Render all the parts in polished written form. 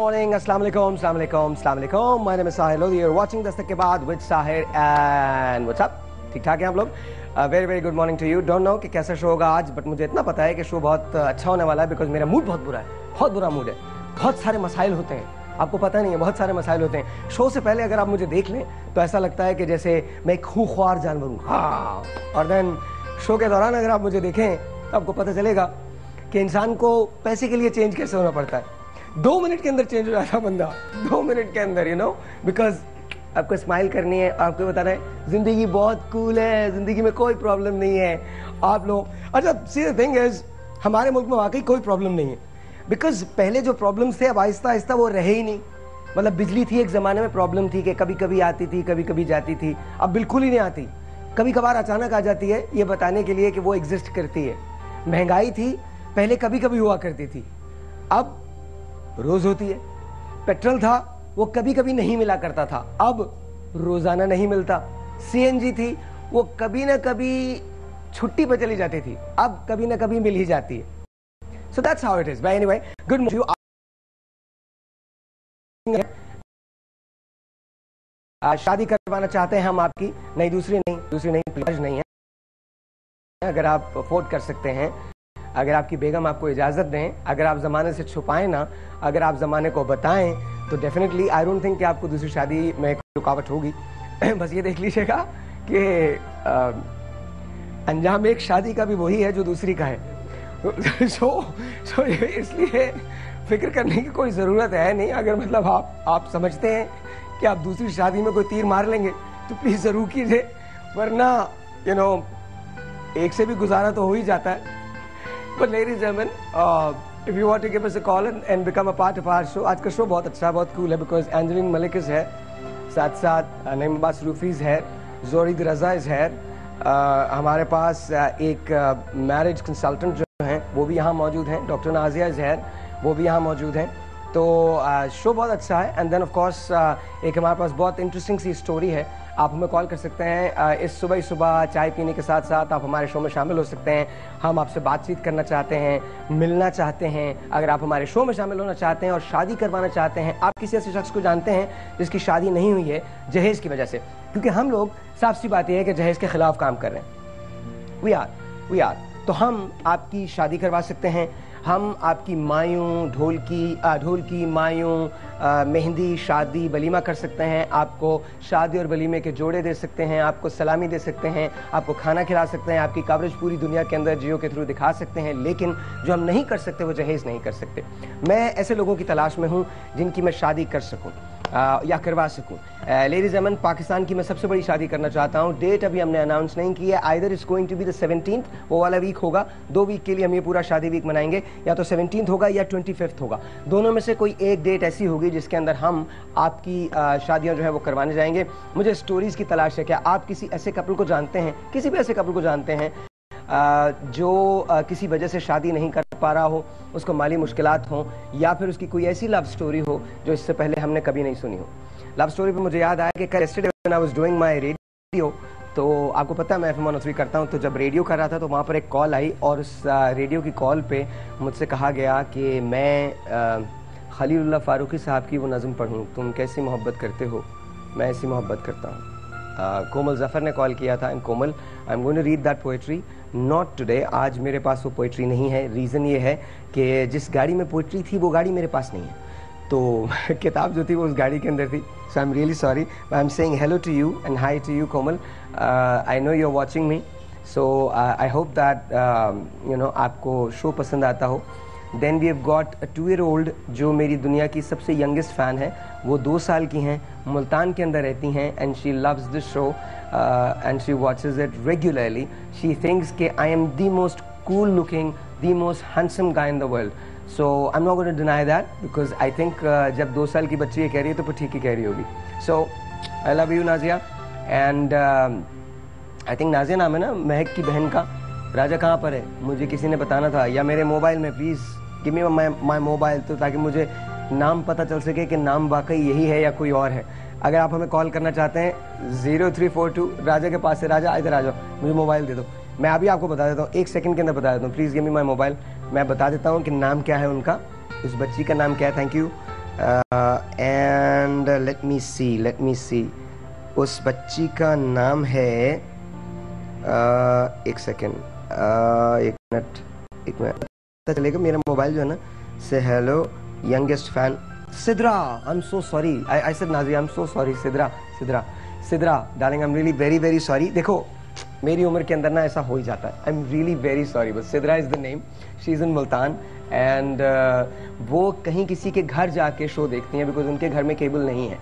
morning, Assalamu alaikum, Assalamu alaikum, Assalamu alaikum. My name is Sahir Lodi. You're watching Dastak के बाद with Sahir and what's up? ठीक ठाक हैं आप लोग? Very very good morning to you. Don't know कि कैसा शो होगा आज, but मुझे इतना पता है कि शो बहुत अच्छा होने वाला है because मेरा मूड बहुत बुरा है, बहुत बुरा मूड है. बहुत सारे मसाइल होते हैं, आपको पता नहीं है, बहुत सारे मसाइल होते हैं. शो से पहले अगर आप मुझे देख लें तो ऐसा लगता है कि जैसे मैं एक खूंखार जानवर हूँ. हाँ, और देन शो के दौरान अगर आप मुझे देखें तो आपको पता चलेगा कि इंसान को पैसे के लिए चेंज कैसे होना पड़ता है. 2 मिनट के अंदर चेंज हो जाता है बंदा, 2 मिनट के अंदर, यू नो, बिकॉज आपको स्माइल करनी है, आपको बताना है जिंदगी बहुत कूल है, जिंदगी में कोई प्रॉब्लम नहीं है. आप लोग अच्छा, सी द थिंग इज, हमारे मुल्क में वाकई कोई प्रॉब्लम नहीं है, बिकॉज पहले जो प्रॉब्लम्स थे अब आहिस्ता आहिस्ता वो रहे ही नहीं. मतलब बिजली थी, एक ज़माने में प्रॉब्लम थी कि कभी कभी आती थी, कभी कभी जाती थी. अब बिल्कुल ही नहीं आती, कभी कभार अचानक आ जाती है, ये बताने के लिए कि वो एग्जिस्ट करती है. महंगाई थी, पहले कभी कभी हुआ करती थी, अब रोज होती है. पेट्रोल था, वो कभी कभी नहीं मिला करता था, अब रोजाना नहीं मिलता. सीएनजी थी, वो कभी ना कभी छुट्टी पर चली जाती थी, अब कभी ना कभी मिल ही जाती है. So that's how it is. Bye anyway, good morning. शादी करवाना चाहते हैं हम आपकी, नहीं दूसरी नहीं, प्लेज नहीं है. अगर आप अफोर्ड कर सकते हैं, अगर आपकी बेगम आपको इजाज़त दें, अगर आप ज़माने से छुपाएं ना, अगर आप ज़माने को बताएं, तो डेफिनेटली आई डोंट थिंक कि आपको दूसरी शादी में कोई रुकावट होगी. बस ये देख लीजिएगा कि अंजाम एक शादी का भी वही है जो दूसरी का है. सो इसलिए फिक्र करने की कोई ज़रूरत है नहीं. अगर मतलब आप समझते हैं कि आप दूसरी शादी में कोई तीर मार लेंगे तो प्लीज़ ज़रूर कीजिए, वरना यू नो एक से भी गुजारा तो हो ही जाता है. But ladies and gentlemen, if you want to give us a call and become a part of our show, आज का शो बहुत अच्छा है, बहुत कूल है, because एंजेलिन मलिक है, साथ साथ नईम अब्बास रूफीज़ है, जोरिद रज़ा है, हमारे पास एक मैरिज कंसल्टेंट जो हैं वो भी यहाँ मौजूद हैं, डॉक्टर नाजिया जहर, वो भी यहाँ मौजूद हैं. तो शो बहुत अच्छा है. एंड देन ऑफ कोर्स एक हमारे पास बहुत इंटरेस्टिंग सी स्टोरी है. आप हमें कॉल कर सकते हैं इस सुबह चाय पीने के साथ साथ आप हमारे शो में शामिल हो सकते हैं. हम आपसे बातचीत करना चाहते हैं, मिलना चाहते हैं. अगर आप हमारे शो में शामिल होना चाहते हैं और शादी करवाना चाहते हैं, आप किसी ऐसे शख्स को जानते हैं जिसकी शादी नहीं हुई है जहेज़ की वजह से, क्योंकि हम लोग साफ सी बात यह है कि जहेज़ के खिलाफ काम कर रहे हैं. वी आर तो हम आपकी शादी करवा सकते हैं. हम आपकी मायूं, ढोल की मायूं, मेहंदी, शादी, वलीमा कर सकते हैं. आपको शादी और वलीमे के जोड़े दे सकते हैं, आपको सलामी दे सकते हैं, आपको खाना खिला सकते हैं, आपकी कवरेज पूरी दुनिया के अंदर जियो के थ्रू दिखा सकते हैं. लेकिन जो हम नहीं कर सकते वो जहेज़ नहीं कर सकते. मैं ऐसे लोगों की तलाश में हूँ जिनकी मैं शादी कर सकूँ या करवा सकूँ. लेडीज एंड पाकिस्तान की मैं सबसे बड़ी शादी करना चाहता हूँ. डेट अभी हमने अनाउंस नहीं की है. Either is going to be the 17th, वो वाला वीक होगा. 2 वीक के लिए हम ये पूरा शादी वीक मनाएंगे, या तो 17th होगा या 25th होगा. दोनों में से कोई एक डेट ऐसी होगी जिसके अंदर हम आपकी शादियाँ जो है वो करवाने जाएंगे. मुझे स्टोरीज की तलाश है. क्या आप किसी ऐसे कपल को जानते हैं, किसी भी ऐसे कपल को जानते हैं जो किसी वजह से शादी नहीं कर पा रहा हो, उसको माली मुश्किलात हों, या फिर उसकी कोई ऐसी लव स्टोरी हो जो इससे पहले हमने कभी नहीं सुनी हो. लव स्टोरी पे मुझे याद आया कि कल yesterday when I was doing my radio, तो आपको पता है मैं FM 103 करता हूँ, तो जब रेडियो कर रहा था तो वहाँ पर एक कॉल आई और उस रेडियो की कॉल पे मुझसे कहा गया कि मैं खलीलुल्लाह फारूकी साहब की वो नज़म पढ़ूँ, तुम कैसी मोहब्बत करते हो, मैं ऐसी मोहब्बत करता हूँ. कोमल जफ़र ने कॉल किया था. And Komal, I am going to read that poetry, not today. आज मेरे पास वो पोइट्री नहीं है. रीज़न ये है कि जिस गाड़ी में पोइट्री थी वो गाड़ी मेरे पास नहीं है, तो किताब जो थी वो उस गाड़ी के अंदर थी. So I am really sorry. I am saying hello to you and hi to you Komal. I know you are watching me, so I hope that you know आपको शो पसंद आता हो. Then we have got a 2-year-old जो मेरी दुनिया की सबसे youngest fan है. वो 2 साल की हैं, मुल्तान के अंदर रहती हैं, and she loves this show and she watches it regularly. She thinks कि I am the most cool looking, the most handsome guy in the world. So I am not going to deny that, because I think जब 2 साल की बच्ची ये कह रही है तो फिर ठीक ही कह रही होगी. So I love you Nazia. And I think Nazia नाम है ना महक की बहन का. राजा कहाँ पर है, मुझे किसी ने बताना था, या मेरे मोबाइल में please give me my mobile, तो ताकि मुझे नाम पता चल सके कि नाम वाकई यही है या कोई और है. अगर आप हमें कॉल करना चाहते हैं 0342 राजा के पास है. राजा इधर आ जाओ, मुझे मोबाइल दे दो. मैं अभी आपको बता देता हूँ, 1 सेकंड के अंदर बता देता हूँ. Please give me my mobile. मैं बता देता हूँ कि नाम क्या है उनका, उस बच्ची का नाम क्या है. Thank you. And let me see उस बच्ची का नाम है एक सेकेंड, एक मिनट पता चलेगा। मेरा मोबाइल जो है ना से hello youngest fan Sidra, I am so sorry, I said Nazia, I am so sorry Sidra darling, I am really very very sorry. देखो मेरी उम्र के अंदर ना ऐसा हो ही जाता है, आई am really very sorry, but Sidra is the name, she is in Multan and वो कहीं किसी के घर जाके शो देखती हैं बिकॉज उनके घर में केबल नहीं है।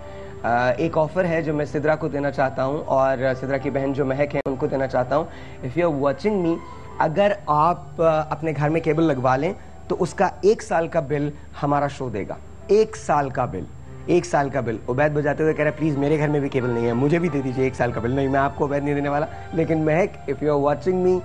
एक ऑफर है जो मैं सिद्रा को देना चाहता हूँ और सिद्रा की बहन जो महक है उनको देना चाहता हूँ। If you are watching me, अगर आप अपने घर में केबल लगवा लें तो उसका 1 साल का बिल हमारा शो देगा। 1 साल का बिल। उबैद बजाते हुए कह रहा है प्लीज मेरे घर में भी केबल नहीं है, मुझे भी दे दीजिए 1 साल का बिल। नहीं, मैं आपको उबैद नहीं देने वाला, लेकिन Mehak if you are watching me,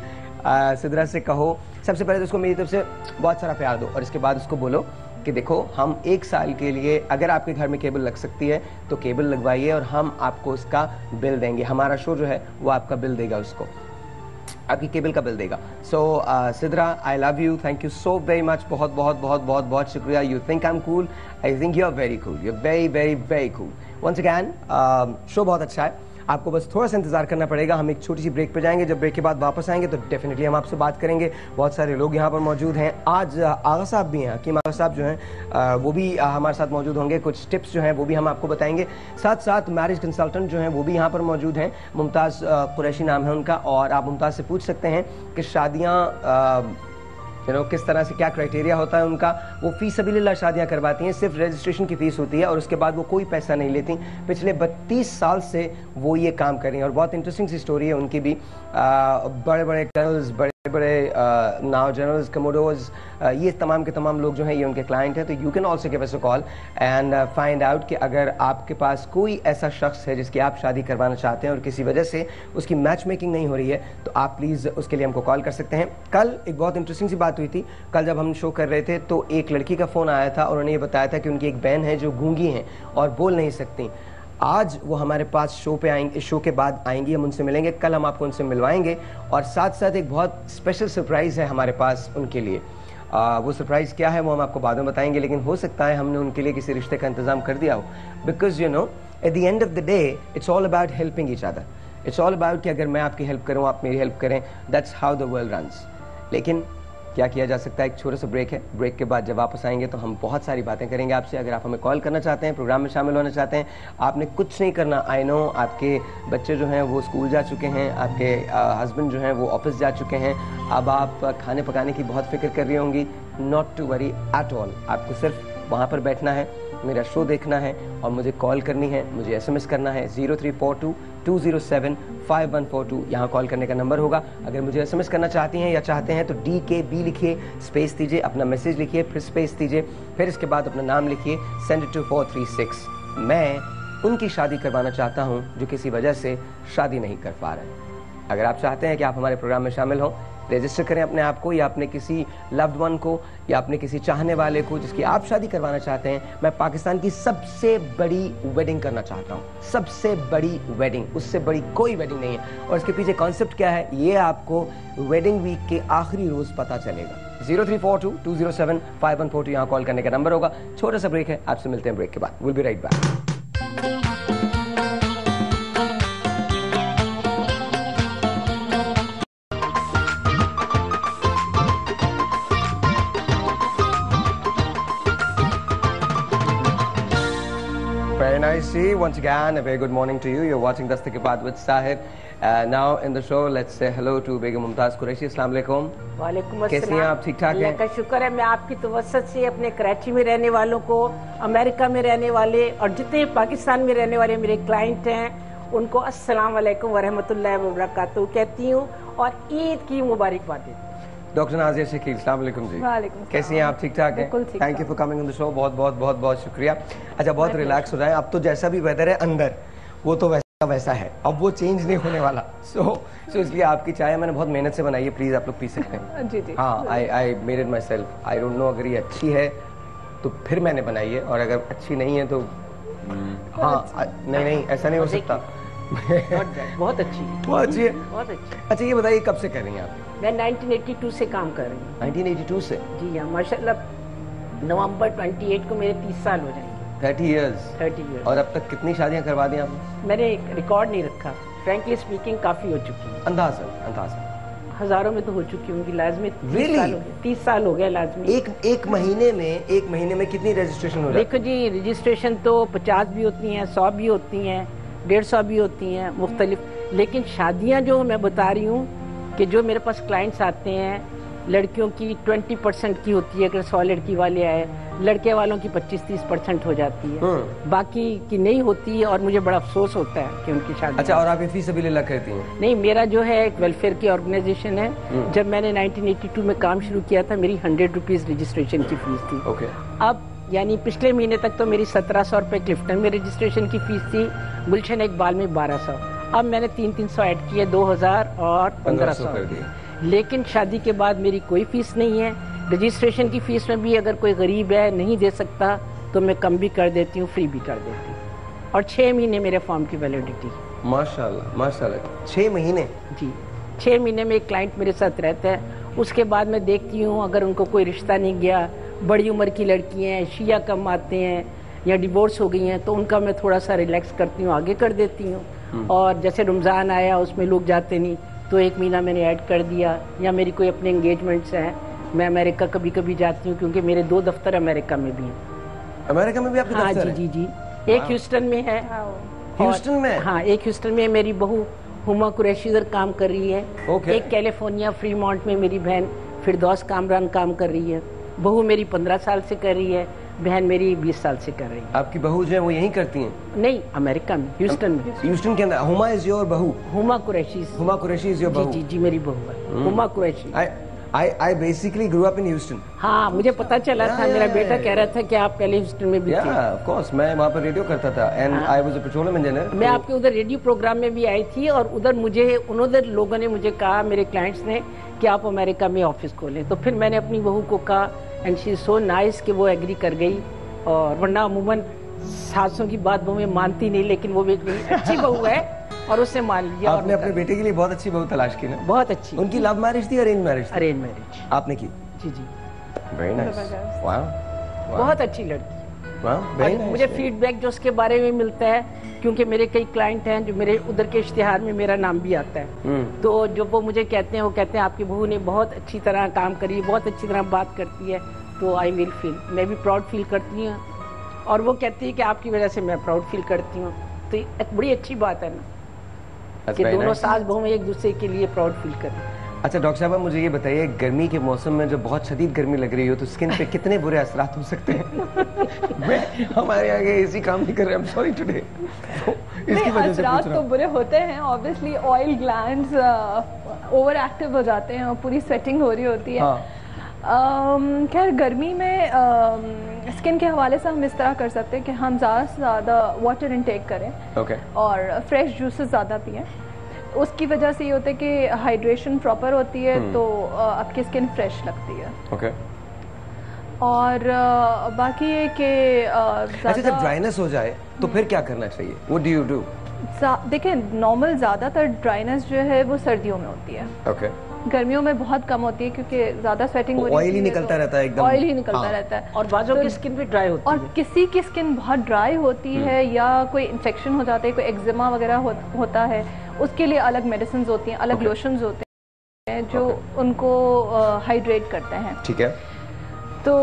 Sidra से कहो सबसे पहले तो उसको मेरी तरफ से बहुत सारा प्यार दो और इसके बाद उसको बोलो कि देखो हम 1 साल के लिए अगर आपके घर में केबल लग सकती है तो केबल लगवाइए और हम आपको उसका बिल देंगे। हमारा शो जो है वो आपका बिल देगा, उसको आपकी केबल का बिल देगा। So Sidra, I love you, thank you so very much, बहुत बहुत बहुत बहुत बहुत शुक्रिया। You think I am cool, I think you are very cool, you are very very very cool. Once again show बहुत अच्छा है, आपको बस थोड़ा सा इंतजार करना पड़ेगा। हम एक छोटी सी ब्रेक पे जाएंगे, जब ब्रेक के बाद वापस आएंगे तो डेफिनेटली हम आपसे बात करेंगे। बहुत सारे लोग यहाँ पर मौजूद हैं, आज आगा साहब भी हैं, हकीम आगा साहब जो हैं वो भी हमारे साथ मौजूद होंगे। कुछ टिप्स जो हैं वो भी हम आपको बताएंगे। साथ साथ मैरिज कंसल्टेंट जो हैं वो भी यहाँ पर मौजूद हैं, मुमताज़ कुरैशी नाम है उनका, और आप मुमताज़ से पूछ सकते हैं कि शादियाँ किस तरह से, क्या क्राइटेरिया होता है उनका। वो फीस सबिलिल्लाह शादियाँ करवाती हैं, सिर्फ रजिस्ट्रेशन की फ़ीस होती है और उसके बाद वो कोई पैसा नहीं लेती। पिछले 32 साल से वो ये काम कर रही हैं और बहुत इंटरेस्टिंग सी स्टोरी है उनकी भी। बड़े बड़े टनल्स, बड़े नाव जनरल्स, कमोडोज, ये तमाम के तमाम लोग जो हैं ये उनके क्लाइंट हैं। तो you can also give us a call and find out कि अगर आपके पास कोई ऐसा शख्स है जिसकी आप शादी करवाना चाहते हैं और किसी वजह से उसकी मैच मेकिंग नहीं हो रही है तो आप प्लीज़ उसके लिए हमको कॉल कर सकते हैं। कल एक बहुत इंटरेस्टिंग सी बात हुई थी, कल जब हम शो कर रहे थे तो एक लड़की का फ़ोन आया था और उन्होंने ये बताया था कि उनकी एक बहन है जो गूंगी हैं और बोल नहीं सकती। आज वो हमारे पास शो पे आएंगे, शो के बाद आएंगी, हम उनसे मिलेंगे। कल हम आपको उनसे मिलवाएंगे और साथ साथ एक बहुत स्पेशल सरप्राइज़ है हमारे पास उनके लिए। वो सरप्राइज़ क्या है वो हम आपको बाद में बताएंगे, लेकिन हो सकता है हमने उनके लिए किसी रिश्ते का इंतज़ाम कर दिया हो। Because you know at the end of the day it's all about helping each other, it's all about कि अगर मैं आपकी हेल्प करूँ, आप मेरी हेल्प करें, that's how the world runs. लेकिन क्या किया जा सकता है, एक छोटा सा ब्रेक है। ब्रेक के बाद जब वापस आएंगे तो हम बहुत सारी बातें करेंगे आपसे। अगर आप हमें कॉल करना चाहते हैं, प्रोग्राम में शामिल होना चाहते हैं, आपने कुछ नहीं करना। आई नो आपके बच्चे जो हैं वो स्कूल जा चुके हैं, आपके हस्बैंड जो हैं वो ऑफिस जा चुके हैं, अब आप खाने पकाने की बहुत फिक्र कर रही होंगी। Not to worry at all, आपको सिर्फ वहाँ पर बैठना है, मेरा शो देखना है और मुझे कॉल करनी है, मुझे SMS करना है 0342-207-5142, यहाँ कॉल करने का नंबर होगा। अगर मुझे SMS करना चाहती हैं या चाहते हैं तो DKB लिखिए, स्पेस दीजिए, अपना मैसेज लिखिए, फिर स्पेस दीजिए, फिर इसके बाद अपना नाम लिखिए, सेंड इट टू 436। मैं उनकी शादी करवाना चाहता हूँ जो किसी वजह से शादी नहीं कर पा रहे। अगर आप चाहते हैं कि आप हमारे प्रोग्राम में शामिल हों, रजिस्टर करें अपने आप को या अपने किसी लव्ड वन को या अपने किसी चाहने वाले को जिसकी आप शादी करवाना चाहते हैं। मैं पाकिस्तान की सबसे बड़ी वेडिंग करना चाहता हूँ, सबसे बड़ी वेडिंग, उससे बड़ी कोई वेडिंग नहीं है। और इसके पीछे कॉन्सेप्ट क्या है ये आपको वेडिंग वीक के आखिरी रोज पता चलेगा। 0342-207-5142 यहाँ कॉल करने का नंबर होगा। छोटा सा ब्रेक है, आपसे मिलते हैं ब्रेक के बाद। Will be right back. Very nice. Once again, a very good morning to you. You're watching Dastak Ke Baat with Sahib. Now in the show, let's say hello to Begum Mumtaz Qureshi. Assalamu alaikum. वालेकुम अस्सलाम। कैसी हैं आप, ठीक ठाक हैं? अल्लाह का शुक्र है। मैं आपकी तवस्सुत से अपने कराची में रहने वालों को, अमेरिका में रहने वाले और जितने पाकिस्तान में रहने वाले मेरे क्लाइंट हैं उनको अस्सलाम वालेकुम व रहमतुल्लाहि व बरकातहू कहती हूँ और ईद की मुबारकबाद देती हूँ। डॉक्टर नाज़िया शकील, अस्सलाम वालेकुम जी। वालेकुम। कैसी हैं आप, ठीक ठाक हैं? Thank you for coming on the show. बहुत बहुत बहुत बहुत शुक्रिया। अच्छा, बहुत रिलैक्स हो जाए। अब तो जैसा भी वेदर है अंदर वो तो वैसा है, अब वो चेंज नहीं होने वाला। सो इसलिए आपकी चाय मैंने बहुत मेहनत से बनाई है, प्लीज आप लोग पी सकते हैं। जी जी। हाँ, I made it my self. I don't no अगर ये अच्छी है तो फिर मैंने बनाई है और अगर अच्छी नहीं है तो हाँ, नहीं ऐसा नहीं हो सकता। बहुत अच्छी है, बहुत अच्छी है, बहुत अच्छी। अच्छा ये बताइए कब से कर रही हैं आप? मैं 1982 से काम कर रही हूँ। 1982 से? जी हाँ, माशाल्लाह नवंबर 28 को मेरे 30 साल हो जाएंगे। 30 इयर्स। 30 इयर्स। और अब तक कितनी शादियां करवा दी आपने? मैंने रिकॉर्ड नहीं रखा, फ्रैंकली स्पीकिंग काफी हो चुकी है। अंदाज़न हजारों में तो हो चुकी होंगी लाजमी। Really? 30 साल हो गए लाजमी। एक महीने में कितनी रजिस्ट्रेशन हो जाती है? देखो जी, रजिस्ट्रेशन तो 50 भी होती हैं, 100 भी होती हैं, 150 भी होती हैं, मुख्तलिफ। लेकिन शादियां जो मैं बता रही हूँ कि जो मेरे पास क्लाइंट्स आते हैं, लड़कियों की 20% की होती है अगर 100 लड़की वाले आए, लड़के वालों की 25-30% हो जाती है, बाकी की नहीं होती है। और मुझे बड़ा अफसोस होता है कि उनकी शादी। अच्छा, और आप ये फीस अभी करती हैं? नहीं, मेरा जो है एक वेलफेयर की ऑर्गेनाइजेशन है। जब मैंने 1982 में काम शुरू किया था, मेरी 100 रुपीज रजिस्ट्रेशन की फीस थी। ओके। अब यानी पिछले महीने तक तो मेरी 1700 रुपए क्लिफ्टन में रजिस्ट्रेशन की फीस थी, गुलशन इकबाल में 1200। अब मैंने 300 ऐड किए, 2000 और 1500 कर दिए। लेकिन शादी के बाद मेरी कोई फीस नहीं है। रजिस्ट्रेशन की फीस में भी अगर कोई गरीब है नहीं दे सकता तो मैं कम भी कर देती हूँ, फ्री भी कर देती हूँ। और 6 महीने मेरे फॉर्म की वैलिडिटी। माशाल्लाह माशाल्लाह, 6 महीने? जी, 6 महीने में एक क्लाइंट मेरे साथ रहता है। उसके बाद मैं देखती हूँ अगर उनको कोई रिश्ता नहीं गया, बड़ी उम्र की लड़की हैं, शिया कम आते हैं या डिवोर्स हो गई हैं, तो उनका मैं थोड़ा सा रिलैक्स करती हूँ, आगे कर देती हूँ। और जैसे रमज़ान आया उसमें लोग जाते नहीं तो 1 महीना मैंने ऐड कर दिया। या मेरी कोई अपने एंगेजमेंट्स हैं, मैं अमेरिका कभी कभी जाती हूँ क्योंकि मेरे 2 दफ्तर अमेरिका में भी हैं। अमेरिका में भी आपके हाँ दफ्तर जी हैं? जी जी। एक ह्यूस्टन में है। ह्यूस्टन में? हाँ, एक ह्यूस्टन में मेरी बहू हुमा कुरैशी उधर काम कर रही है। एक कैलिफोर्निया फ्रीमॉन्ट में मेरी बहन फिरदौस कामरान काम कर रही है। बहू मेरी 15 साल से कर रही है, बहन मेरी 20 साल से कर रही है। आपकी बहू जो है वो यहीं करती हैं? नहीं, अमेरिका में, ह्यूस्टन में। ह्यूस्टन के अंदर। हुमा इज योर बहू? हुमा कुरैशी। हुमा कुरैशी इज योर बहू? जी जी, मेरी बहू है Huma Qureshi. I basically grew up in Houston. हाँ, मुझे पता चला था। मेरा बेटा कह रहा था कि आप पहले ह्यूस्टन में भी थे। of course, मैं वहाँ पर रेडियो करता था and I was a petroleum engineer. मैं आपके उधर रेडियो प्रोग्राम में भी आई थी और उधर मुझे उधर लोगों ने मुझे कहा, मेरे क्लाइंट्स ने, कि आप अमेरिका में ऑफिस खोलें। तो फिर मैंने अपनी बहू को कहा and she is so nice कि वो एग्री कर गई। और वरना अमूमन सासों की बात बहुएं मानती नहीं, लेकिन वो भी एक अच्छी बहू है और उसने मान लिया। आपने अपने बेटे के लिए बहुत अच्छी बहू तलाश की ना? बहुत अच्छी। उनकी लव मैरिज थी, अरेंज मैरिज? अरेंज मैरिज आपने की? जी जी। Very nice. वाह, बहुत अच्छी लड़की। वाह, मुझे फीडबैक जो उसके बारे में मिलता है, क्योंकि मेरे कई क्लाइंट हैं जो मेरे उधर के इश्तिहार में मेरा नाम भी आता है, तो जो वो मुझे कहते हैं, वो कहते हैं आपकी बहू ने बहुत अच्छी तरह काम करी, बहुत अच्छी तरह बात करती है। तो आई विल फील, मैं भी प्राउड फील करती हूँ। और वो कहती है कि आपकी वजह से मैं प्राउड फील करती हूँ। तो एक बड़ी अच्छी बात है ना कि दोनों सास बहू एक दूसरे के लिए प्राउड फील करें। अच्छा डॉक्टर साहब, मुझे ये बताइए, गर्मी के मौसम में जब बहुत शदीद गर्मी लग रही हो तो स्किन पे कितने बुरे असरात हो सकते हैं? हमारे आगे एसी काम नहीं कर रहे, आई एम सॉरी टुडे। इसकी वजह से असरात तो बुरे होते हैं। Obviously oil glands over active हो जाते हैं और पूरी स्वेटिंग हो रही होती है। हाँ। खैर, गर्मी में स्किन के हवाले से हम इस तरह कर सकते हैं कि हम ज़्यादा से ज़्यादा वाटर इनटेक करें और फ्रेश जूसेस ज़्यादा पिएं। उसकी वजह से ये होता है कि हाइड्रेशन प्रॉपर होती है, तो आपकी स्किन फ्रेश लगती है। और बाकी ये कि अच्छा, जब ड्राइनेस हो जाए तो फिर क्या करना चाहिए? What do you do? देखिए, नॉर्मल ज़्यादातर ड्राइनेस जो है वो सर्दियों में होती है। गर्मियों में बहुत कम होती है क्योंकि ज्यादा स्वेटिंग हो रही है, ऑयल ही निकलता रहता है, एकदम ऑयल ही निकलता रहता है। और बाजों की स्किन भी ड्राई होती है, और किसी की स्किन बहुत ड्राई होती है या कोई इन्फेक्शन हो जाता है, कोई एक्जिमा वगैरह होता है, उसके लिए अलग मेडिसिन होती हैं, अलग लोशंस होते हैं जो उनको हाइड्रेट करते हैं। ठीक है। तो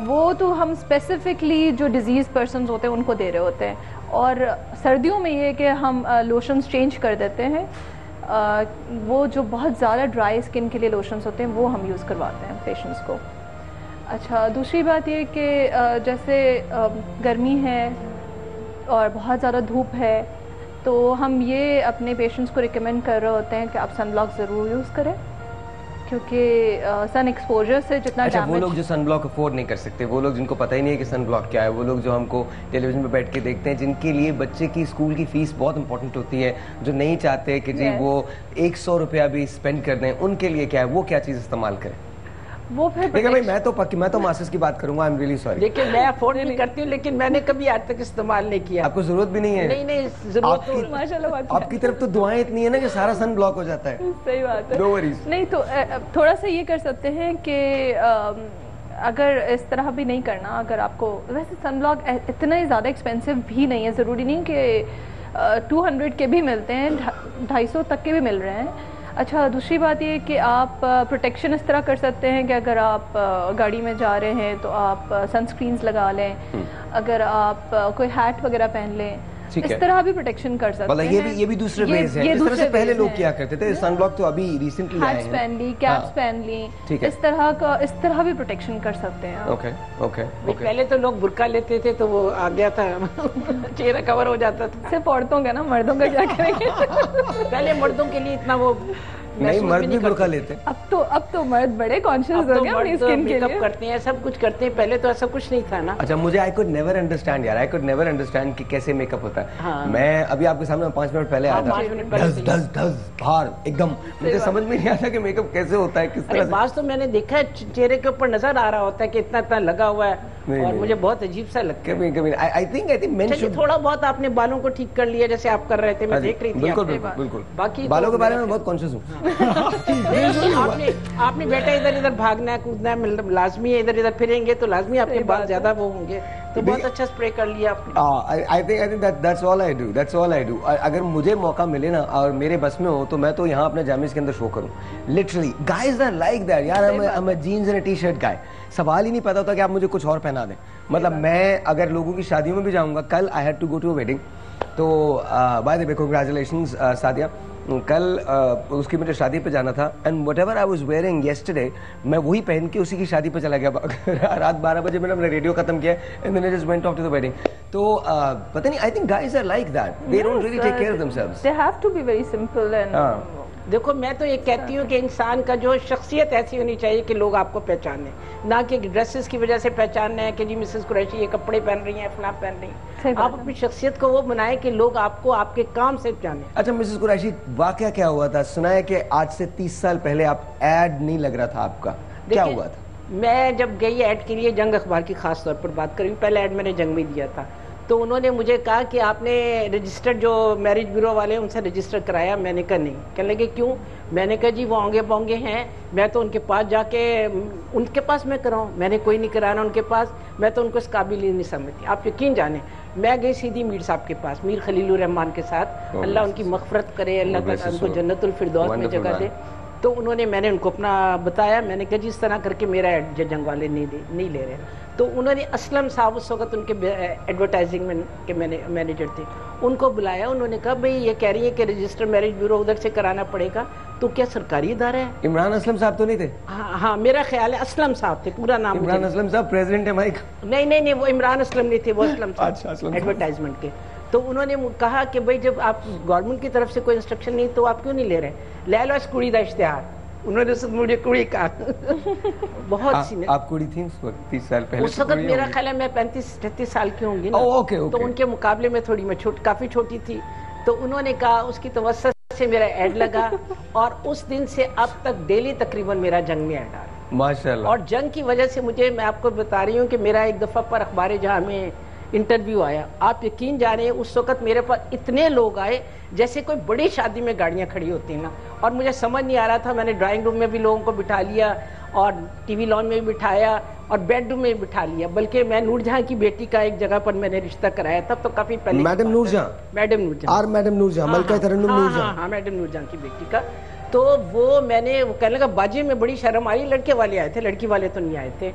वो तो हम स्पेसिफिकली जो डिजीज पर्सन्स होते हैं उनको दे रहे होते हैं। और सर्दियों में ये कि हम लोशंस चेंज कर देते हैं। वो जो बहुत ज़्यादा ड्राई स्किन के लिए लोशंस होते हैं वो हम यूज़ करवाते हैं पेशेंट्स को। अच्छा, दूसरी बात ये कि जैसे गर्मी है और बहुत ज़्यादा धूप है, तो हम ये अपने पेशेंट्स को रिकमेंड कर रहे होते हैं कि आप सनब्लॉक ज़रूर यूज़ करें, क्योंकि सन एक्सपोजर से जितना अच्छा, वो लोग जो सनब्लॉक अफोर्ड नहीं कर सकते, वो लोग जिनको पता ही नहीं है कि सनब्लॉक क्या है, वो लोग जो हमको टेलीविजन पे बैठ के देखते हैं, जिनके लिए बच्चे की स्कूल की फीस बहुत इंपॉर्टेंट होती है, जो नहीं चाहते कि जी वो 100 रुपया भी स्पेंड कर दें, उनके लिए क्या है, वो क्या चीज़ इस्तेमाल करें? वो फिर देखिए भाई, मैं तो मास्टर्स की बात करूंगा, आई एम रियली सॉरी। देखिए, मैं अफोर्ड नहीं करती हूँ, लेकिन मैंने कभी आज तक इस्तेमाल नहीं किया। आपको जरूरत भी नहीं है? नहीं, जरूरत माशाल्लाह। आपकी तरफ तो दुआएं इतनी है ना कि सारा सन ब्लॉक हो जाता है। सही बात है। No worries. नहीं तो थोड़ा सा ये कर सकते हैं कि अगर इस तरह भी नहीं करना, अगर आपको वैसे सनब्लॉक इतना ही ज़्यादा एक्सपेंसिव भी नहीं है, ज़रूरी नहीं कि 200 के भी मिलते हैं, 250 तक के भी मिल रहे हैं। अच्छा, दूसरी बात ये कि आप प्रोटेक्शन इस तरह कर सकते हैं कि अगर आप गाड़ी में जा रहे हैं तो आप सनस्क्रीन्स लगा लें, अगर आप कोई हैट वगैरह पहन लें, इस तरह भी प्रोटेक्शन कर सकते हैं। ये भी दूसरे वेज हैं, जिस तरह से पहले लोग किया करते थे। सनब्लॉक तो अभी रिसेंटली आए हैं। हैट्स पहन ली, कैप्स पहन ली, इस तरह भी प्रोटेक्शन कर सकते हैं। Okay okay okay. पहले तो लोग बुर्का लेते थे तो वो आ गया था चेहरा कवर हो जाता था। सिर्फ औरतों का ना, मर्दों का क्या करेंगे? पहले मर्दों के लिए इतना वो नहीं, मर्द भी बुर्का लेते। अब तो मर्द बड़े कॉन्शियस हो गए अपनी स्किन के लिए, करते हैं, सब कुछ करते हैं। पहले तो ऐसा कुछ नहीं था ना। अच्छा, मुझे आई कुड नेवर अंडरस्टैंड यार, आई कुड नेवर अंडरस्टैंड कि कैसे मेकअप होता है। हाँ। मैं अभी आपके सामने 5 मिनट पहले आया था, 5 मिनट पहले बाहर एकदम, मुझे समझ में नहीं आता कि मेकअप कैसे होता है, किस तरह से। बात तो मैंने देखा है, चेहरे के ऊपर नजर आ रहा होता है कि इतना इतना लगा हुआ है, और मुझे बहुत अजीब सा लगता है। कभी आई थिंक मेन शुड थोड़ा बहुत आपने बालों को ठीक कर लिया जैसे आप कर रहे थे, मैं देख रही थी। बिल्कुल। बाकी बालों के बारे में बहुत कॉन्शियस हूँ। आपने बेटा इधर इधर भागना है, कूदना है, मतलब लाजमी है, इधर इधर फिरेंगे तो लाजमी आपके बाल ज्यादा वो होंगे, तो बहुत अच्छा स्प्रे कर लिया आपने। आई think that's all I do. अगर मुझे मौका मिले ना और मेरे बस में हो तो मैं तो यहाँ अपने जामिस के अंदर शो करूँ। Literally guys are like that यार, I'm a jeans and a t-shirt guy। सवाल ही नहीं पता होता कि आप मुझे कुछ और पहना दें। मतलब मैं अगर लोगों की शादियों में भी जाऊंगा, कल I had to go to a wedding, तो by the way congratulations Sadia, कल उसकी मुझे शादी पे जाना था, and whatever I was wearing yesterday, मैं वही पहन के उसी की शादी पे चला गया। रात 12 बजे मैंने अपना रेडियो खत्म किया and then I just went off to the wedding. तो पता नहीं, I think guys are like that, they don't really take care of themselves. They have to be very simple and देखो, मैं तो ये कहती हूँ कि इंसान का जो शख्सियत ऐसी होनी चाहिए कि लोग आपको पहचाने, ना कि ड्रेसेस की वजह से पहचानना है कि जी मिसेस कुरैशी ये कपड़े पहन रही हैं, फलां पहन रही हैं। आप अपनी शख्सियत को वो बनाएं कि लोग आपको आपके काम से पहचाने। अच्छा मिसेस कुरैशी, वाकया क्या हुआ था? सुना है कि आज से 30 साल पहले आप ऐड नहीं लग रहा था आपका, क्या हुआ था? मैं जब गई ऐड के लिए, जंग अखबार की खास तौर पर बात करूँ, पहले ऐड मैंने जंग में दिया था, तो उन्होंने मुझे कहा कि आपने रजिस्टर्ड जो मैरिज ब्यूरो वाले उनसे रजिस्टर कराया। मैंने कहा नहीं। कहने लगे क्यों? मैंने कहा जी वो आंगे पोंगे हैं, मैं तो उनके पास जाके उनके पास मैं कराऊं, मैंने कोई नहीं कराना उनके पास, मैं तो उनको इस काबिल ही नहीं समझती। आप यकीन जाने, मैं गई सीधी मीर साहब के पास, मीर खलीलुर रहमान के साथ, अल्लाह उनकी मगफरत करे, अल्लाह ताला उनको जन्नतुल फिरदौस में जगह दे। तो मैंने उनको अपना बताया, मैंने कहा जी इस तरह करके मेरा जंग वाले नहीं ले रहे। तो उन्होंने असलम साहब उस वक्त उनके एडवर्टाइजिंग में के मैनेजर थे, उनको बुलाया। उन्होंने कहा भाई ये कह रही है कि रजिस्टर्ड मैरिज ब्यूरो उधर से कराना पड़ेगा, तो क्या सरकारी इदारा है? इमरान असलम साहब तो नहीं थे? हाँ, मेरा ख्याल है असलम साहब थे, पूरा नाम इमरान असलम साहब प्रेसिडेंट है माइक। नहीं, वो इमरान असलम नहीं थे, वो असलम साहब एडवर्टाइजमेंट के। तो उन्होंने कहा कि भाई जब आप गवर्नमेंट की तरफ से कोई इंस्ट्रक्शन नहीं तो आप क्यों नहीं ले रहे, ले लो इस कुड़ी का इश्तेहार। उन्होंने मुझे कुड़ी कहा। बहुत सी आप कुड़ी थी उस वक्त 30 साल पहले? उस वक्त मेरा ख्याल है मैं 35-36 साल की होंगी ना। ओके। तो उनके मुकाबले में थोड़ी मैं काफी छोटी थी। तो उन्होंने कहा, उसकी तवज्जो से मेरा ऐड लगा और उस दिन से अब तक डेली तकरीबन मेरा जंग में ऐड आ रहा है माशाल्लाह। और जंग की वजह से मुझे, मैं आपको बता रही हूँ कि मेरा एक दफा पर अखबार जहां में इंटरव्यू आया, आप यकीन जाने उस वक्त मेरे पास इतने लोग आए जैसे कोई बड़ी शादी में गाड़ियां खड़ी होती हैं ना, और मुझे समझ नहीं आ रहा था। मैंने ड्राइंग रूम में भी लोगों को बिठा लिया और टीवी लॉन में भी बिठाया और बेडरूम में भी बिठा लिया। बल्कि मैं नूरजहां की बेटी का एक जगह पर मैंने रिश्ता कराया, तब तो काफी पहले। मैडम नूरजहां? मैडम नूरजहां, मलका तरन्नुम नूरजहां। हाँ, मैडम नूरजहां की बेटी का। तो वो कहने लगा बाजी में बड़ी शर्म आई, लड़के वाले आए थे, लड़की वाले तो नहीं आए थे।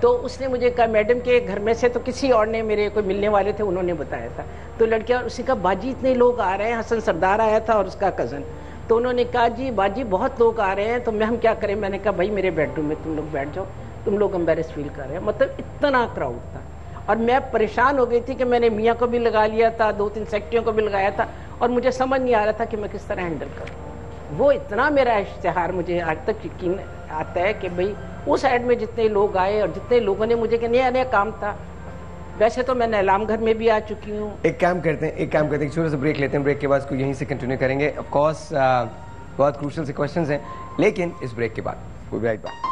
तो उसने मुझे कहा मैडम के घर में से तो किसी और ने, मेरे कोई मिलने वाले थे, उन्होंने बताया था। तो लड़कियां, उसी का बाजी इतने लोग आ रहे हैं, हसन सरदार आया था और उसका कज़न। तो उन्होंने कहा जी बाजी बहुत लोग आ रहे हैं, तो हम क्या करें? मैंने कहा भाई मेरे बेडरूम में तुम लोग बैठ जाओ, तुम लोग एम्बेरस फील कर रहे हैं। मतलब इतना क्राउड था और मैं परेशान हो गई थी कि मैंने मियाँ को भी लगा लिया था, 2-3 सेक्रेटरियों को भी लगाया था और मुझे समझ नहीं आ रहा था कि मैं किस तरह हैंडल करूँ। वो इतना मेरा इश्तिहार, मुझे आज तक यकीन आता है कि भाई उस ऐड में जितने लोग आए और जितने लोगों ने मुझे, नया नया काम था। वैसे तो मैं नैलाम घर में भी आ चुकी हूँ। एक काम करते हैं, छोटा सा ब्रेक लेते हैं, ब्रेक के बाद इसको यहीं से कंटिन्यू करेंगे। ऑफ कोर्स बहुत क्रूशियल से क्वेश्चंस हैं, लेकिन इस ब्रेक के बाद will be right back.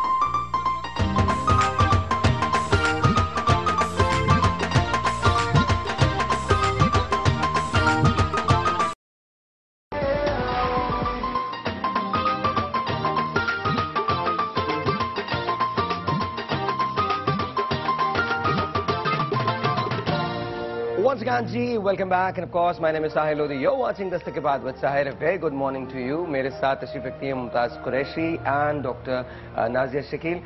once again, G, welcome back, and of course, my name is Sahil Lodi. You're watching Dastak Ke Baad with Sahir. A very good morning to you. मेरे साथ तशरीफ रखती है Mumtaz Qureshi and doctor Nazia Shakeel.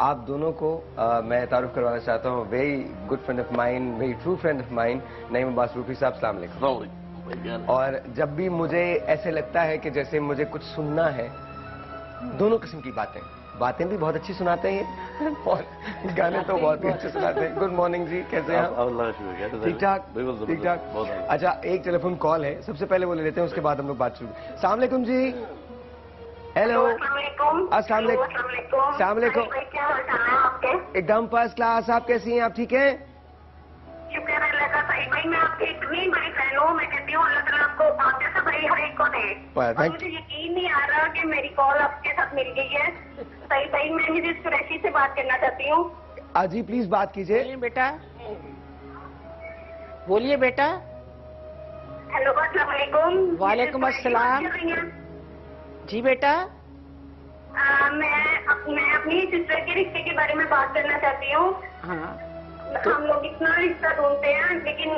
आप दोनों को मैं तारुफ करवाना चाहता हूँ. Very good friend of mine, very true friend of mine, Naeem Abbas Rufi sahab. अस्सलाम वालेकुम. और जब भी मुझे ऐसे लगता है कि जैसे मुझे कुछ सुनना है, दोनों किस्म की बातें भी बहुत अच्छी सुनाते हैं और गाने तो बहुत ही अच्छे सुनाते हैं. गुड मॉर्निंग जी, कैसे हैं आप? ठीक ठाक, ठीक ठाक. अच्छा, एक टेलीफोन कॉल है, सबसे पहले वो ले लेते हैं, उसके बाद हम लोग बात शुरू. अस्सलाम वालेकुम जी. हेलो, अस्सलाम वालेकुम. एकदम फर्स्ट क्लास. आप कैसी हैं? आप ठीक हैं? शुक्र है अल्लाह का. भाई मैं आपकी इतनी बड़ी फैन हूँ. मैं कहती हूँ अल्लाह ताला आपको आप जैसा भाई हर एक को दे. और मुझे यकीन नहीं आ रहा कि मेरी कॉल आपके साथ मिल गई है. सही मैं मिसेस कुरैशी से बात करना चाहती हूँ. जी प्लीज बात कीजिए. बोलिए बेटा. हेलो, अस्सलाम वालेकुम. वालेकुम अस्सलाम. जी बेटा. मैं अपनी सिस्टर के रिश्ते के बारे में बात करना चाहती हूँ. हाँ. हम लोग इतना रिश्ता ढूंढते हैं लेकिन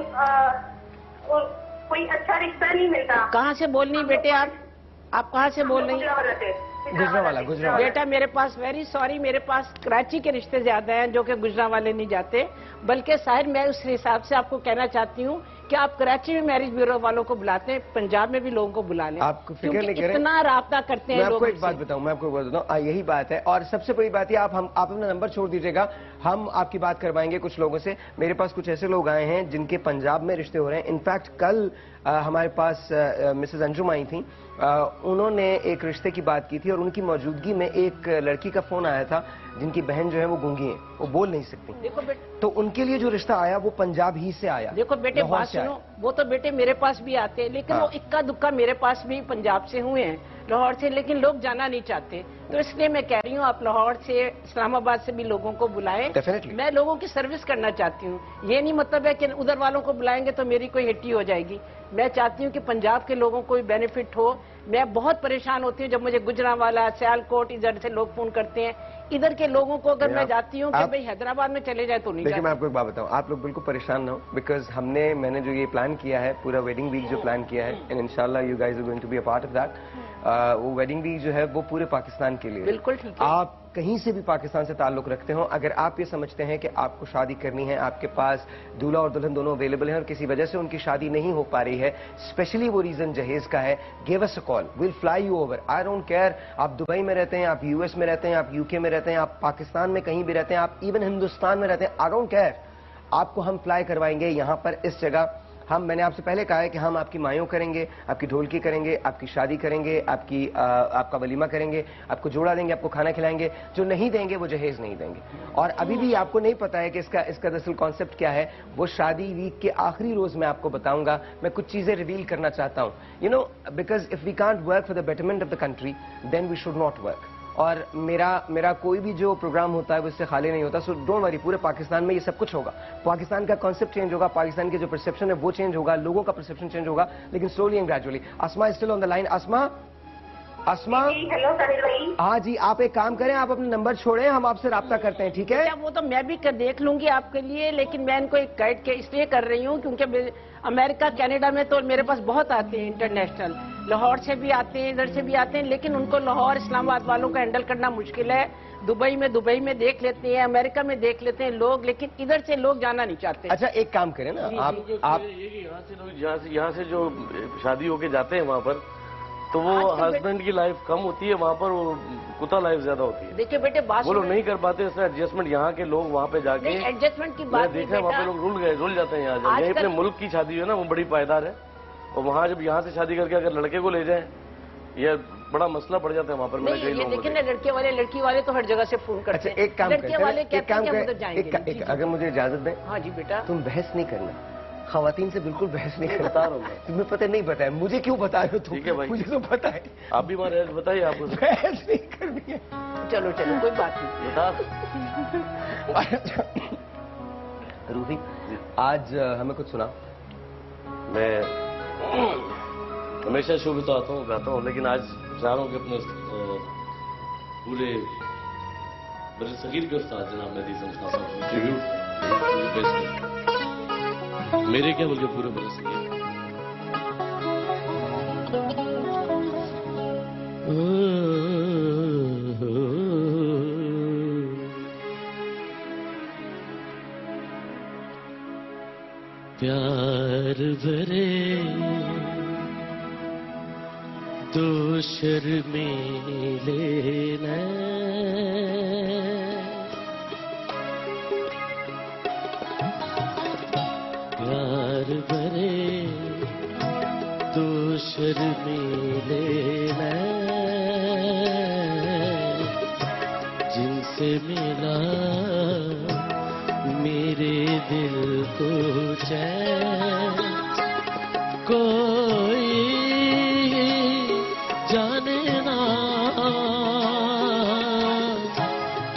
कोई अच्छा रिश्ता नहीं मिलता. कहाँ से बोल रही बेटे आप कहाँ से बोल रही हैं? गुजरावाला. बेटा मेरे पास, वेरी सॉरी, मेरे पास कराची के रिश्ते ज्यादा हैं जो कि गुजरावाले नहीं जाते. बल्कि साहिर, मैं उस हिसाब से आपको कहना चाहती हूँ कि आप कराची में मैरिज ब्यूरो वालों को बुलाते हैं, पंजाब में भी लोगों को बुला लें. आपको फिक्र नहीं करें, इतना राब्ता करते हैं. मैं आपको एक बात बताऊं, यही बात है. और सबसे बड़ी बात है, आप अपना नंबर छोड़ दीजिएगा, हम आपकी बात करवाएंगे कुछ लोगों से. मेरे पास कुछ ऐसे लोग आए हैं जिनके पंजाब में रिश्ते हो रहे हैं. इनफैक्ट कल हमारे पास मिसेज अंजुम आई थी. उन्होंने एक रिश्ते की बात की थी और उनकी मौजूदगी में एक लड़की का फोन आया था जिनकी बहन जो है वो गूंगी है, वो बोल नहीं सकती. देखो तो उनके लिए जो रिश्ता आया वो पंजाब ही से आया. देखो बेटे, बात सुनो, वो तो बेटे मेरे पास भी आते हैं, लेकिन वो इक्का दुक्का मेरे पास भी पंजाब से हुए हैं, लाहौर से, लेकिन लोग जाना नहीं चाहते. तो इसलिए मैं कह रही हूँ आप लाहौर से, इस्लामाबाद से भी लोगों को बुलाएं. मैं लोगों की सर्विस करना चाहती हूँ. ये नहीं मतलब है कि उधर वालों को बुलाएंगे तो मेरी कोई हिट्टी हो जाएगी. मैं चाहती हूँ कि पंजाब के लोगों को भी बेनिफिट हो. मैं बहुत परेशान होती हूँ जब मुझे गुजरांवाला, सियालकोट, इधर से लोग फोन करते हैं. इधर के लोगों को अगर मैं जाती हूँ कि भाई हैदराबाद में चले जाए तो नहीं. देखिए मैं आपको एक बात बताऊँ, आप लोग बिल्कुल परेशान ना हो, बिकॉज मैंने जो ये प्लान किया है, पूरा वेडिंग वीक जो प्लान किया है, एंड इंशाल्लाह you guys are going to be a part of that. वो वेडिंग वीक जो है वो पूरे पाकिस्तान के लिए. बिल्कुल ठीक है. आप कहीं से भी पाकिस्तान से ताल्लुक रखते हो, अगर आप ये समझते हैं कि आपको शादी करनी है, आपके पास दूल्हा और दुल्हन दोनों अवेलेबल हैं और किसी वजह से उनकी शादी नहीं हो पा रही है, स्पेशली वो रीजन जहेज का है, give us a call, will fly you over. I don't care आप दुबई में रहते हैं, आप यूएस में रहते हैं, आप यूके में रहते हैं, आप पाकिस्तान में कहीं भी रहते हैं, आप इवन हिंदुस्तान में रहते हैं, आई डोंट केयर. आपको हम फ्लाई करवाएंगे यहां पर, इस जगह. मैंने आपसे पहले कहा है कि हम आपकी मायों करेंगे, आपकी ढोलकी करेंगे, आपकी शादी करेंगे, आपका वलीमा करेंगे, आपको जोड़ा देंगे, आपको खाना खिलाएंगे. जो नहीं देंगे वो जहेज नहीं देंगे. और अभी भी आपको नहीं पता है कि इसका दरअसल कॉन्सेप्ट क्या है. वो शादी वीक के आखिरी रोज मैं आपको बताऊंगा. मैं कुछ चीजें रिवील करना चाहता हूं, you know, because if we can't work for the betterment of the country then we should not work. और मेरा कोई भी जो प्रोग्राम होता है वो इससे खाली नहीं होता. सो डोंट वरी, पूरे पाकिस्तान में ये सब कुछ होगा. पाकिस्तान का कॉन्सेप्ट चेंज होगा, पाकिस्तान की जो परसेप्शन है वो चेंज होगा, लोगों का परसेप्शन चेंज होगा, लेकिन slowly and gradually. Asma is still on the line. Asma. Hello Sahil भाई. हाँ जी, आप एक काम करें, आप अपना नंबर छोड़ें, हम आपसे राब्ता करते हैं. ठीक है? वो तो मैं भी देख लूंगी आपके लिए, लेकिन मैं इनको एक गाइड के इसलिए कर रही हूँ क्योंकि अमेरिका, कनाडा में तो मेरे पास बहुत आते हैं इंटरनेशनल. लाहौर से भी आते हैं, इधर से भी आते हैं, लेकिन उनको लाहौर, इस्लामाबाद वालों का हैंडल करना मुश्किल है. दुबई में देख लेते हैं, अमेरिका में देख लेते हैं लोग, लेकिन इधर से लोग जाना नहीं चाहते. अच्छा एक काम करें ना, आप यहाँ से जो शादी होके जाते हैं वहाँ पर, तो वो हस्बैंड की लाइफ कम होती है, वहाँ पर वो कुत्ता लाइफ ज्यादा होती है. देखिए बेटे, बात वो लोग नहीं कर पाते इससे एडजस्टमेंट. यहाँ के लोग वहाँ पे जाके एडजस्टमेंट की बात देखा है, वहाँ पे लोग रुल जाते हैं. यहाँ यहीं अपने मुल्क की शादी है ना, वो बड़ी पायदार है. और वहाँ जब यहाँ से शादी करके अगर लड़के को ले जाए, ये बड़ा मसला पड़ जाता है वहाँ पर. मैंने कई लोगों लेकिन लड़के वाले लड़की वाले तो हर जगह से फोन करते हैं. एक काम लड़के वाले कहते हैं अगर मुझे इजाजत दें. हाँ जी बेटा. तुम बहस नहीं करना, खवातीन से बिल्कुल बहस नहीं करता. तुम्हें पता नहीं पता है, मुझे क्यों बता रहे हो तुम? ठीक है भाई, मुझे तो पता है. आप भी हमारे बताइए, आपको बहस नहीं करनी है. चलो कोई बात नहीं. बता रूही, आज हमें कुछ सुना. मैं हमेशा शो भी तो गाता हूँ, लेकिन आज चाह रहा हूँ कि अपने पूरे मेरे सगीर के उस्ताद जनाब मेहदी समझा साहब ट्रिब्यूट पेश करें. मेरे क्या बल्कि पूरे बरस के। प्यार भरे दो शर्मीले प्यार भरे दो शर्मीले जिनसे मिला मेरे दिल को चैन कोई जाने ना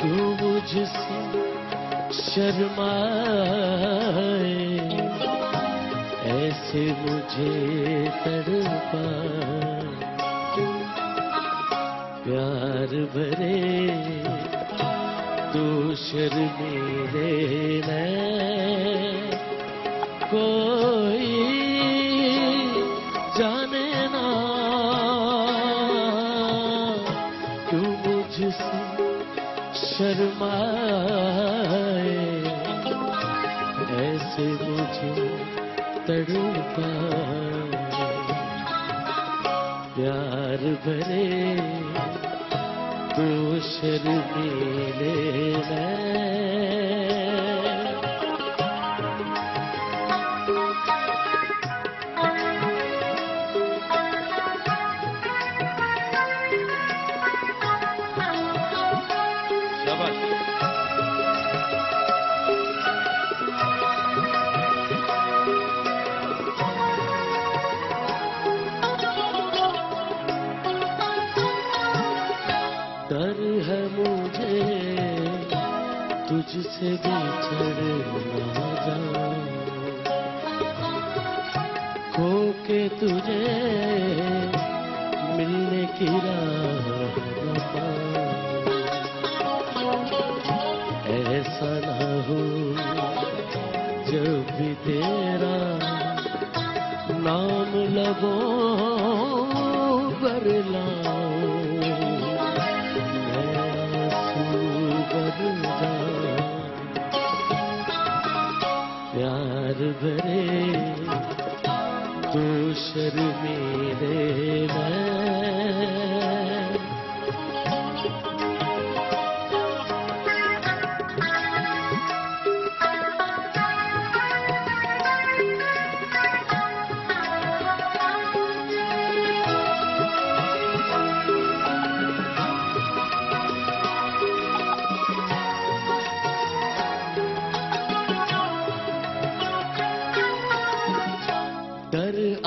क्यों मुझसे शर्माए ऐसे मुझे तड़पा प्यार भरे दो शर्मीले कोई जाने ना क्यों मुझसे शर्माए ऐसे मुझे तड़पा प्यार भरे दो शर्मीले डर है मुझे तुझसे बिछड़ ना जाऊं खो के तुझे मिलने की राह न पाऊं ऐसा ना हो जब भी तेरा नाम लबों पर लाऊं प्यार भरे दो शर्मीले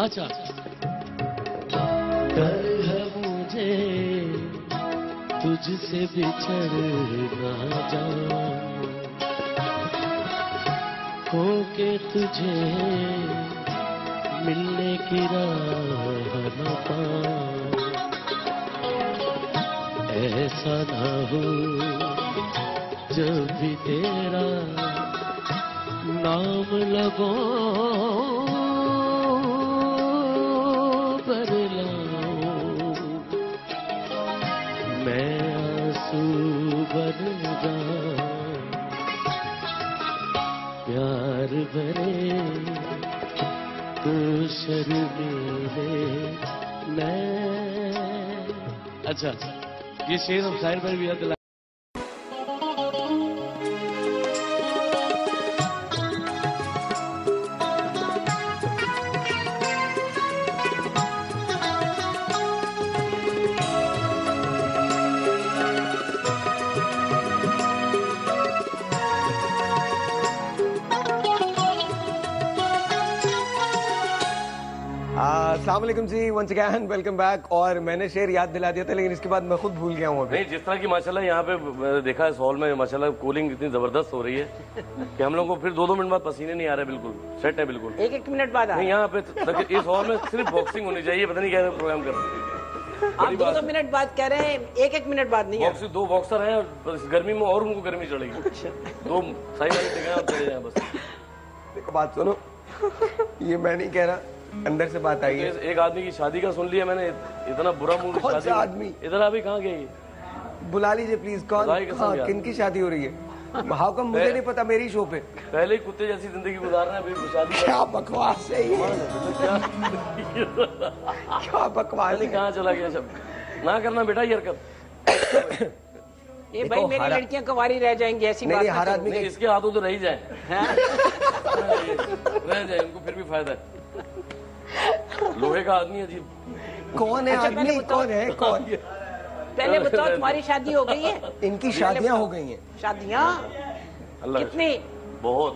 अच्छा डर है मुझे तुझसे बिछड़ ना जाऊं खो के तुझे मिलने की राह न पाऊं ऐसा ना हो जब भी तेरा नाम लगो पर लाऊं मैं आंसू बन जाऊं प्यार भरे तो शर्मीले अच्छा ये शेर हम शायर पर भी याद दिला अस्सलाम वालेकुम जी, वंस अगेन वेलकम बैक। और मैंने शेर याद दिला दिया था लेकिन इसके बाद मैं खुद भूल गया हूँ। नहीं, जिस तरह की माशाल्लाह यहाँ पे देखा इस हॉल में माशाल्लाह कूलिंग इतनी जबरदस्त हो रही है कि हम लोग को फिर 2-2 मिनट बाद पसीने नहीं आ रहे। बिल्कुल सेट है, बिल्कुल 1-1 मिनट बाद नहीं। यहाँ पे इस हॉल में सिर्फ बॉक्सिंग होनी चाहिए, पता नहीं क्या प्रोग्राम कर रहे हैं। आप 2-2 मिनट बाद कह रहे हैं, 1-1 मिनट बाद नहीं। बॉक्सिंग 2 बॉक्सर हैं और गर्मी में और उनको गर्मी चढ़ेगी। 2 साइड वाले और चले जाए बस। देखो बात सुनो, ये मैं नहीं कह रहा, अंदर से बात आई है। एक आदमी की शादी का सुन लिया मैंने, इतना बुरा मूड। कौन सा आदमी? इधर अभी कहाँ गए? बुला लीजिए प्लीज। कौन, किन की शादी हो रही है? हाउ कम मुझे नहीं पता, मेरी शो पे। पहले ही कुत्ते जैसी जिंदगी गुजारना है, फिर शादी। क्या बकवास है ये, क्या बकवास है। कहाँ चला गया सब? ना करना बेटा ये हरकत। ये भाई मेरी लड़कियां कुंवारी रह जाएंगी, ऐसी बात नहीं, हर आदमी के इसके हाथों तो रह जाए, रह जाए, उनको फिर भी फायदा है। लोहे का आदमी अजीब। कौन है आदमी? कौन है? कौन? पहले बताओ तुम्हारी शादी हो गई है? इनकी शादियां हो गई हैं। शादियां कितनी? बहुत।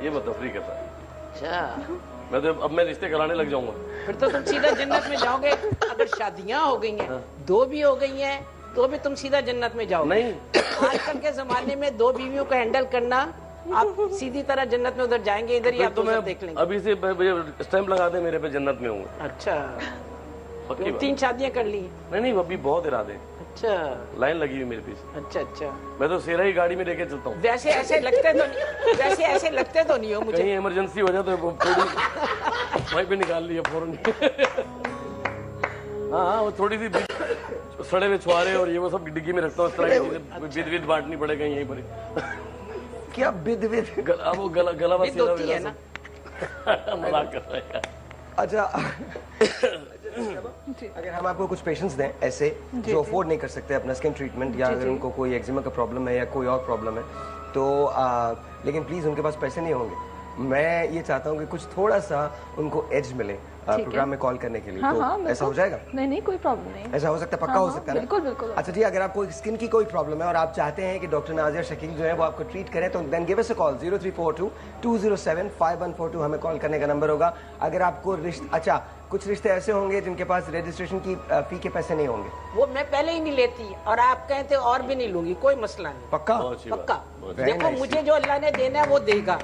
ये मैं तफरी करता है। अच्छा, मैं तो अब मैं रिश्ते कराने लग जाऊंगा। फिर तो तुम सीधा जन्नत में जाओगे। अगर शादियां हो गई हैं, 2 भी हो गई हैं, तो भी तुम सीधा जन्नत में जाओगे। नहीं, आजकल के जमाने में 2 बीवियों को हैंडल करना, आप सीधी तरह जन्नत में उधर जाएंगे, इधर ही आप तो मैं देख लेंगे। अभी से स्टैंप लगा दे मेरे पे, जन्नत में हूँ। अच्छा, पक्की बात। 3 शादियां कर ली? नहीं, अभी बहुत इरादे। अच्छा, लाइन लगी हुई मेरे पीछे। अच्छा। मैं तो सेरा ही गाड़ी में लेके चलता हूँ। वैसे ऐसे लगते तो नहीं हो मुझे। कहीं इमरजेंसी हो जाए तो वहीं पे निकाल लिया फौरन। हाँ, वो थोड़ी सी सड़े हुए छुआरे और ये वो सब डिग्गी में रखता हूँ। इस तरह की चीजें विद बांटनी पड़ेगा यहीं पर। क्या विद? वो गला बस होती है ना। मजाक कर रहा है। अच्छा, अगर हम आपको कुछ पेशेंट्स दें ऐसे जो अफोर्ड नहीं कर सकते अपना स्किन ट्रीटमेंट, या अगर उनको कोई एक्जिमा का प्रॉब्लम है या कोई और प्रॉब्लम है, तो लेकिन प्लीज उनके पास पैसे नहीं होंगे, मैं ये चाहता हूँ कि कुछ थोड़ा सा उनको एज मिले प्रोग्राम में कॉल करने के लिए। हाँ, तो हाँ, ऐसा हो जाएगा? नहीं, कोई प्रॉब्लम नहीं। ऐसा हो सकता है? पक्का हो सकता है? बिल्कुल। अच्छा जी, अगर आपको स्किन की कोई प्रॉब्लम है और आप चाहते हैं कि डॉक्टर नाजिया शकील जो है वो आपको ट्रीट करें, तो then give us a call 0342-207-5142 हमें कॉल करने का नंबर होगा। अगर आपको कुछ रिश्ते ऐसे होंगे जिनके पास रजिस्ट्रेशन की फी के पैसे नहीं होंगे, वो मैं पहले ही नहीं लेती, और आप कहते और भी नहीं लूंगी, कोई मसला नहीं। पक्का? पक्का। देखो, मुझे जो अल्लाह ने देना है वो देगा।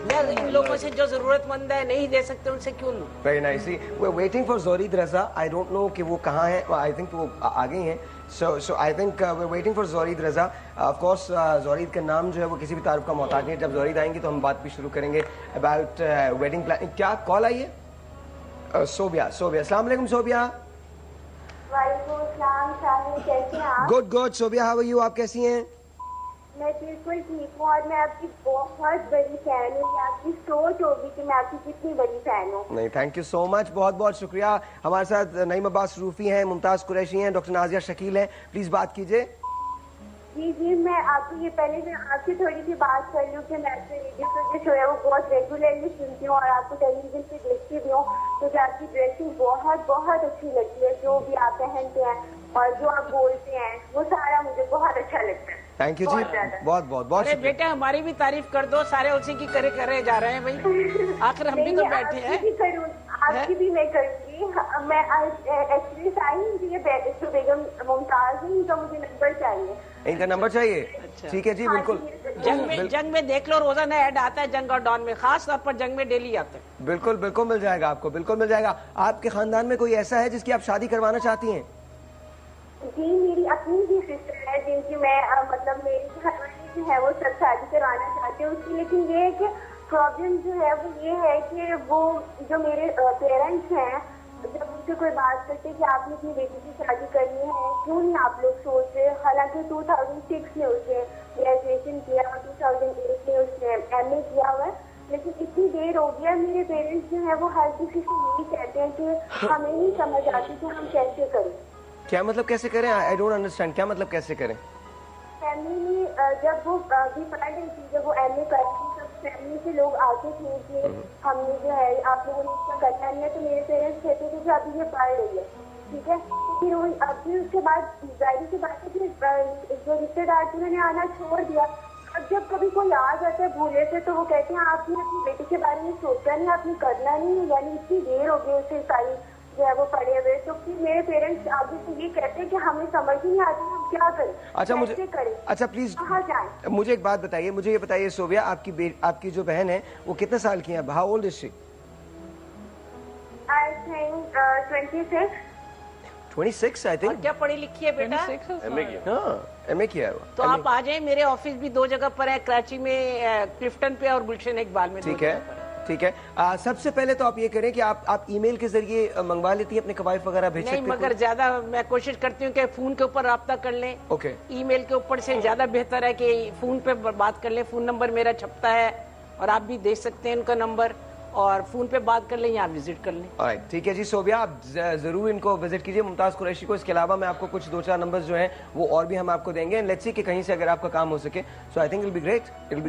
मैं इन लोगों से जो जरूरतमंद है नहीं दे सकते, उनसे क्यों लूं? Very nice. We are waiting for Zoreed Raza. I don't know कि वो कहाँ है, आई थिंक वो आ गई हैं। So I think we are waiting for Zoreed Raza. Of course Zoreed का नाम जो है वो किसी भी तारुफ का मोहताज नहीं है। जब ज़ोरीद आएंगी तो हम बात भी शुरू करेंगे अबाउट वेडिंग प्लान। क्या कॉल आई है? सोबिया, अस्सलाम वालेकुम सोबिया। वालेकुम अस्सलाम, कैसे हैं आप? Good Sobia, how are you? आप कैसी हैं? मैं बिल्कुल ठीक हूँ, और मैं आपकी बहुत बड़ी फैन हूँ। आपकी सोच होगी कि मैं आपकी कितनी बड़ी फैन हूँ। नहीं, थैंक यू सो मच, बहुत शुक्रिया। हमारे साथ नईम अब्बास रूफी हैं, मुमताज कुरैशी हैं, डॉक्टर नाजिया शकील हैं। प्लीज बात कीजिए। जी, मैं आपको ये पहले मैं आपसे थोड़ी सी बात कर लूँ कि मैं आपसे रेडियो पर जो शो है वो बहुत रेगुलरली सुनती हूँ और आपको टेलीविजन पे देखती भी हूँ, तो आपकी ड्रेसिंग बहुत अच्छी लगती है। जो भी आप पहनते हैं और जो आप बोलते हैं वो सारा मुझे बहुत अच्छा लगता है। थैंक यू जी, बहुत अरे बेटा, हमारी भी तारीफ कर दो, सारे उसी की करे जा रहे हैं भाई। आखिर हम भी तो बैठे हैं। आपकी भी मैं करूँगी। मैं एक्चुअली जो बेगम मुमताज है, इनका मुझे नंबर चाहिए। इनका नंबर चाहिए? अच्छा। ठीक है जी, बिल्कुल। जंग में देख लो, रोजाना ऐड आता है जंग और डॉन में, खास तौर पर जंग में डेली आता है। बिल्कुल मिल जाएगा आपको, बिल्कुल मिल जाएगा। आपके खानदान में कोई ऐसा है जिसकी आप शादी करवाना चाहती हैं? जी, मेरी अपनी भी सिस्टर है जिनकी मैं मतलब मेरी घरवाली जो है वो सब शादी करवाना चाहते हैं उसकी, लेकिन ये है कि प्रॉब्लम जो है वो ये है कि वो जो मेरे पेरेंट्स हैं, जब उनसे कोई बात करते कि आपने अपनी बेटी की शादी करनी है, क्यों नहीं आप लोग सोच रहे। हालांकि 2006 में उसने ग्रेजुएशन किया और 2008 में उसने MA किया हुआ है, लेकिन इतनी देर हो गया। मेरे पेरेंट्स जो है वो हर किसी से यही कहते हैं कि हमें नहीं समझ आती कि हम कैसे करें। क्या मतलब कैसे करें? आई डोंट अंडरस्टैंड, क्या मतलब कैसे करें? फैमिली में जब वो अभी पढ़ रही थी, जब वो MA कर रही थी, तब फैमिली से लोग आते थे कि हमने जो है आप लोगों ने इसका करना नहीं है, तो मेरे पेरेंट्स कहते थे कि अभी ये पढ़ रही है, ठीक है। फिर अभी उसके बाद जाहिर सी बात है कि जो रिश्तेदार थे उन्होंने आना छोड़ दिया। अब जब कभी कोई आ जाता है भूले से, तो वो कहते हैं आपने अपनी बेटी के बारे में सोचा नहीं, आपने करना नहीं है, यानी इतनी देर हो गई उसे सारी जो है वो पढ़े हुए। तो फिर मेरे पेरेंट्स आगे से ये कहते हैं कि हमें समझ ही नहीं आती हम क्या करें। अच्छा प्लीज कहाँ जाएं? मुझे एक बात बताइए, मुझे ये बताइए सोबिया, आपकी जो बहन है वो कितने साल की है? How old is she? I think 26 I think. क्या पढ़ी लिखी है बेटा? MA किया है वो। तो आप आ जाए, मेरे ऑफिस भी 2 जगह पर है, कराची में क्लिफ्टन पे और गुलशन इकबाल में। ठीक है। सबसे पहले तो आप ये करें कि आप ईमेल के जरिए मंगवा लेती हैं अपने कवायफ वगैरह भेज सकते हैं? नहीं, मगर ज्यादा मैं कोशिश करती हूँ कि फोन के ऊपर राब्ता कर लें। ओके। ईमेल के ऊपर से ज्यादा बेहतर है कि फोन पे बात कर लें। फोन नंबर मेरा छपता है और आप भी दे सकते हैं उनका नंबर, और फोन पे बात कर लें या विजिट कर लें। ऑलराइट, ठीक है जी। सोबिया, आप जरूर इनको विजिट कीजिए, मुमताज कुरैशी को। इसके अलावा मैं आपको कुछ 2-4 नंबर्स जो हैं वो और भी हम आपको देंगे। लेट्स सी कि कहीं से अगर आपका काम हो सके। So I think it will be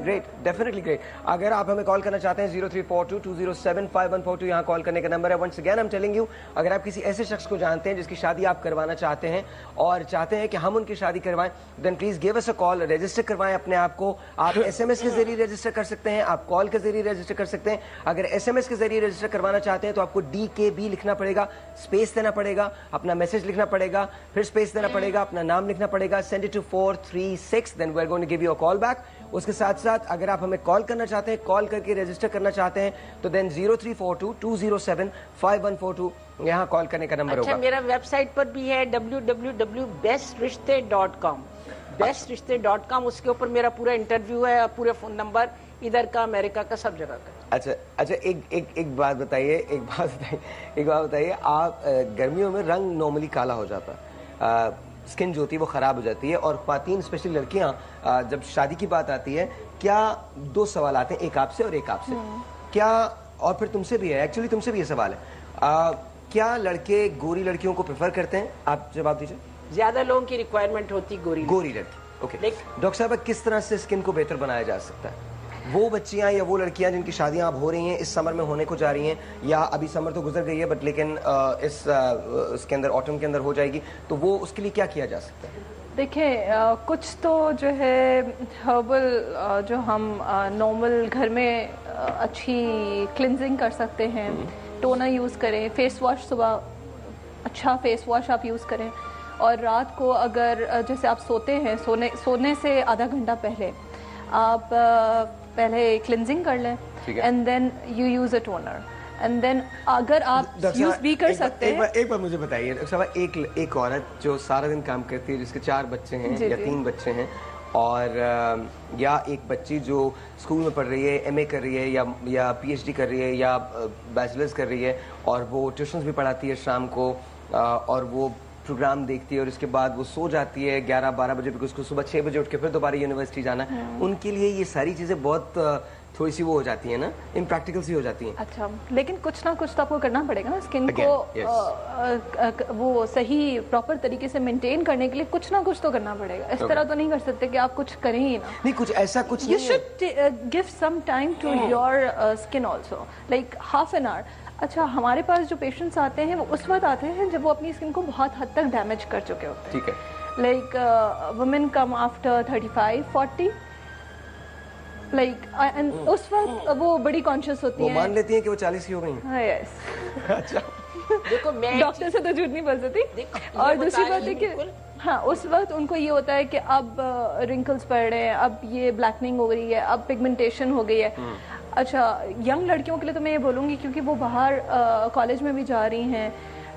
great, definitely great. अगर आप हमें कॉल करना चाहते हैं 0342207514 यहाँ कॉल करने का नंबर है। Once again I am telling you, अगर आप किसी ऐसे शख्स को जानते हैं जिसकी शादी आप करवाना चाहते हैं और चाहते हैं कि हम उनकी शादी करवाएं, then please give us a call. Register करवाएं अपने आप को। आप SMS के जरिए रजिस्टर कर सकते हैं, आप कॉल के जरिए रजिस्टर कर सकते हैं। अगर SMS के जरिए रजिस्टर करवाना चाहते हैं तो आपको DKB लिखना पड़ेगा, स्पेस देना पड़ेगा, अपना मैसेज लिखना पड़ेगा, फिर स्पेस देना पड़ेगा, अपना नाम लिखना पड़ेगा, send it to 436, then we are going to give you a call back. उसके साथ साथ अगर आप हमें कॉल करना चाहते हैं, कॉल करके रजिस्टर करना चाहते हैं तो देन 0342-207-5142 यहाँ कॉल करने का नंबर होगा। मेरा वेबसाइट पर भी है www.bestrishte.com, bestrishte.com। उसके ऊपर मेरा पूरा इंटरव्यू है, पूरे फोन नंबर, इधर का, अमेरिका का, सब जगह का। अच्छा, एक बात बताइए, आप गर्मियों में रंग नॉर्मली काला हो जाता है, स्किन जो होती है वो खराब हो जाती है, और ख्वातीन स्पेशली लड़कियां जब शादी की बात आती है, क्या 2 सवाल आते हैं, एक आपसे और एक आपसे, क्या, और फिर तुमसे भी है, एक्चुअली तुमसे भी ये सवाल है, क्या लड़के गोरी लड़कियों को प्रेफर करते हैं? आप जवाब दीजिए। ज्यादा लोगों की रिक्वायरमेंट होती गोरी लड़की। ओके, डॉक्टर साहब, किस तरह से स्किन को बेहतर बनाया जा सकता है? वो बच्चियां या वो लड़कियां जिनकी शादियां अब हो रही हैं, इस समर में होने को जा रही हैं, या अभी समर तो गुजर गई है बट लेकिन इसके अंदर ऑटम के अंदर हो जाएगी, तो वो उसके लिए क्या किया जा सकता है? देखिए, कुछ तो जो है हर्बल जो हम नॉर्मल घर में अच्छी क्लिनजिंग कर सकते हैं, टोनर यूज़ करें, फेस वॉश, सुबह अच्छा फेस वॉश आप यूज़ करें, और रात को अगर जैसे आप सोते हैं, सोने से आधा घंटा पहले आप पहले क्लिनजिंग कर लें, and then you use a toner, and then अगर आप यूज भी कर सकते हैं। एक बार मुझे बताइए, एक औरत जो सारा दिन काम करती है, जिसके 4 बच्चे हैं या 3 बच्चे हैं, और या एक बच्ची जो स्कूल में पढ़ रही है, MA कर रही है या PhD कर रही है या बैचलर्स कर रही है, और वो ट्यूशन्स भी पढ़ाती है शाम को, और वो प्रोग्राम देखती है, और इसके बाद वो सो जाती है 11-12 बजे, बिकॉज उसको सुबह 6 बजे उठ के फिर दोबारा यूनिवर्सिटी जाना है। उनके लिए ये सारी चीजें बहुत थोड़ी सी वो हो जाती है ना, इम्प्रैक्टिकल सी हो जाती हैं। अच्छा, लेकिन कुछ ना कुछ तो आपको करना पड़ेगा ना स्किन को वो सही प्रॉपर तरीके से मेंटेन करने के लिए, कुछ ना कुछ तो करना पड़ेगा। इस तरह तो नहीं कर सकते कि आप कुछ करें ही ना। नहीं, कुछ ऐसा कुछ you should give some time to your skin also, like half an hour. अच्छा, हमारे पास जो पेशेंट्स आते हैं वो उस वक्त आते हैं जब वो अपनी स्किन को बहुत हद तक डैमेज कर चुके होते हैं। ठीक है। Like women come after 35-40, like उस वक्त वो बड़ी कॉन्शियस होती हैं, वो मान लेती हैं कि वो 40 की हो गई हैं। हाँ, यस। अच्छा, देखो, मैं डॉक्टर से तो झूठ नहीं बोल सकती। और दूसरी बात है कि हाँ, उस वक्त उनको ये होता है कि अब रिंकल्स पड़ रहे हैं, अब ये ब्लैकनिंग हो रही है, अब पिगमेंटेशन हो गई है। अच्छा, यंग लड़कियों के लिए तो मैं ये बोलूँगी, क्योंकि वो बाहर कॉलेज में भी जा रही हैं,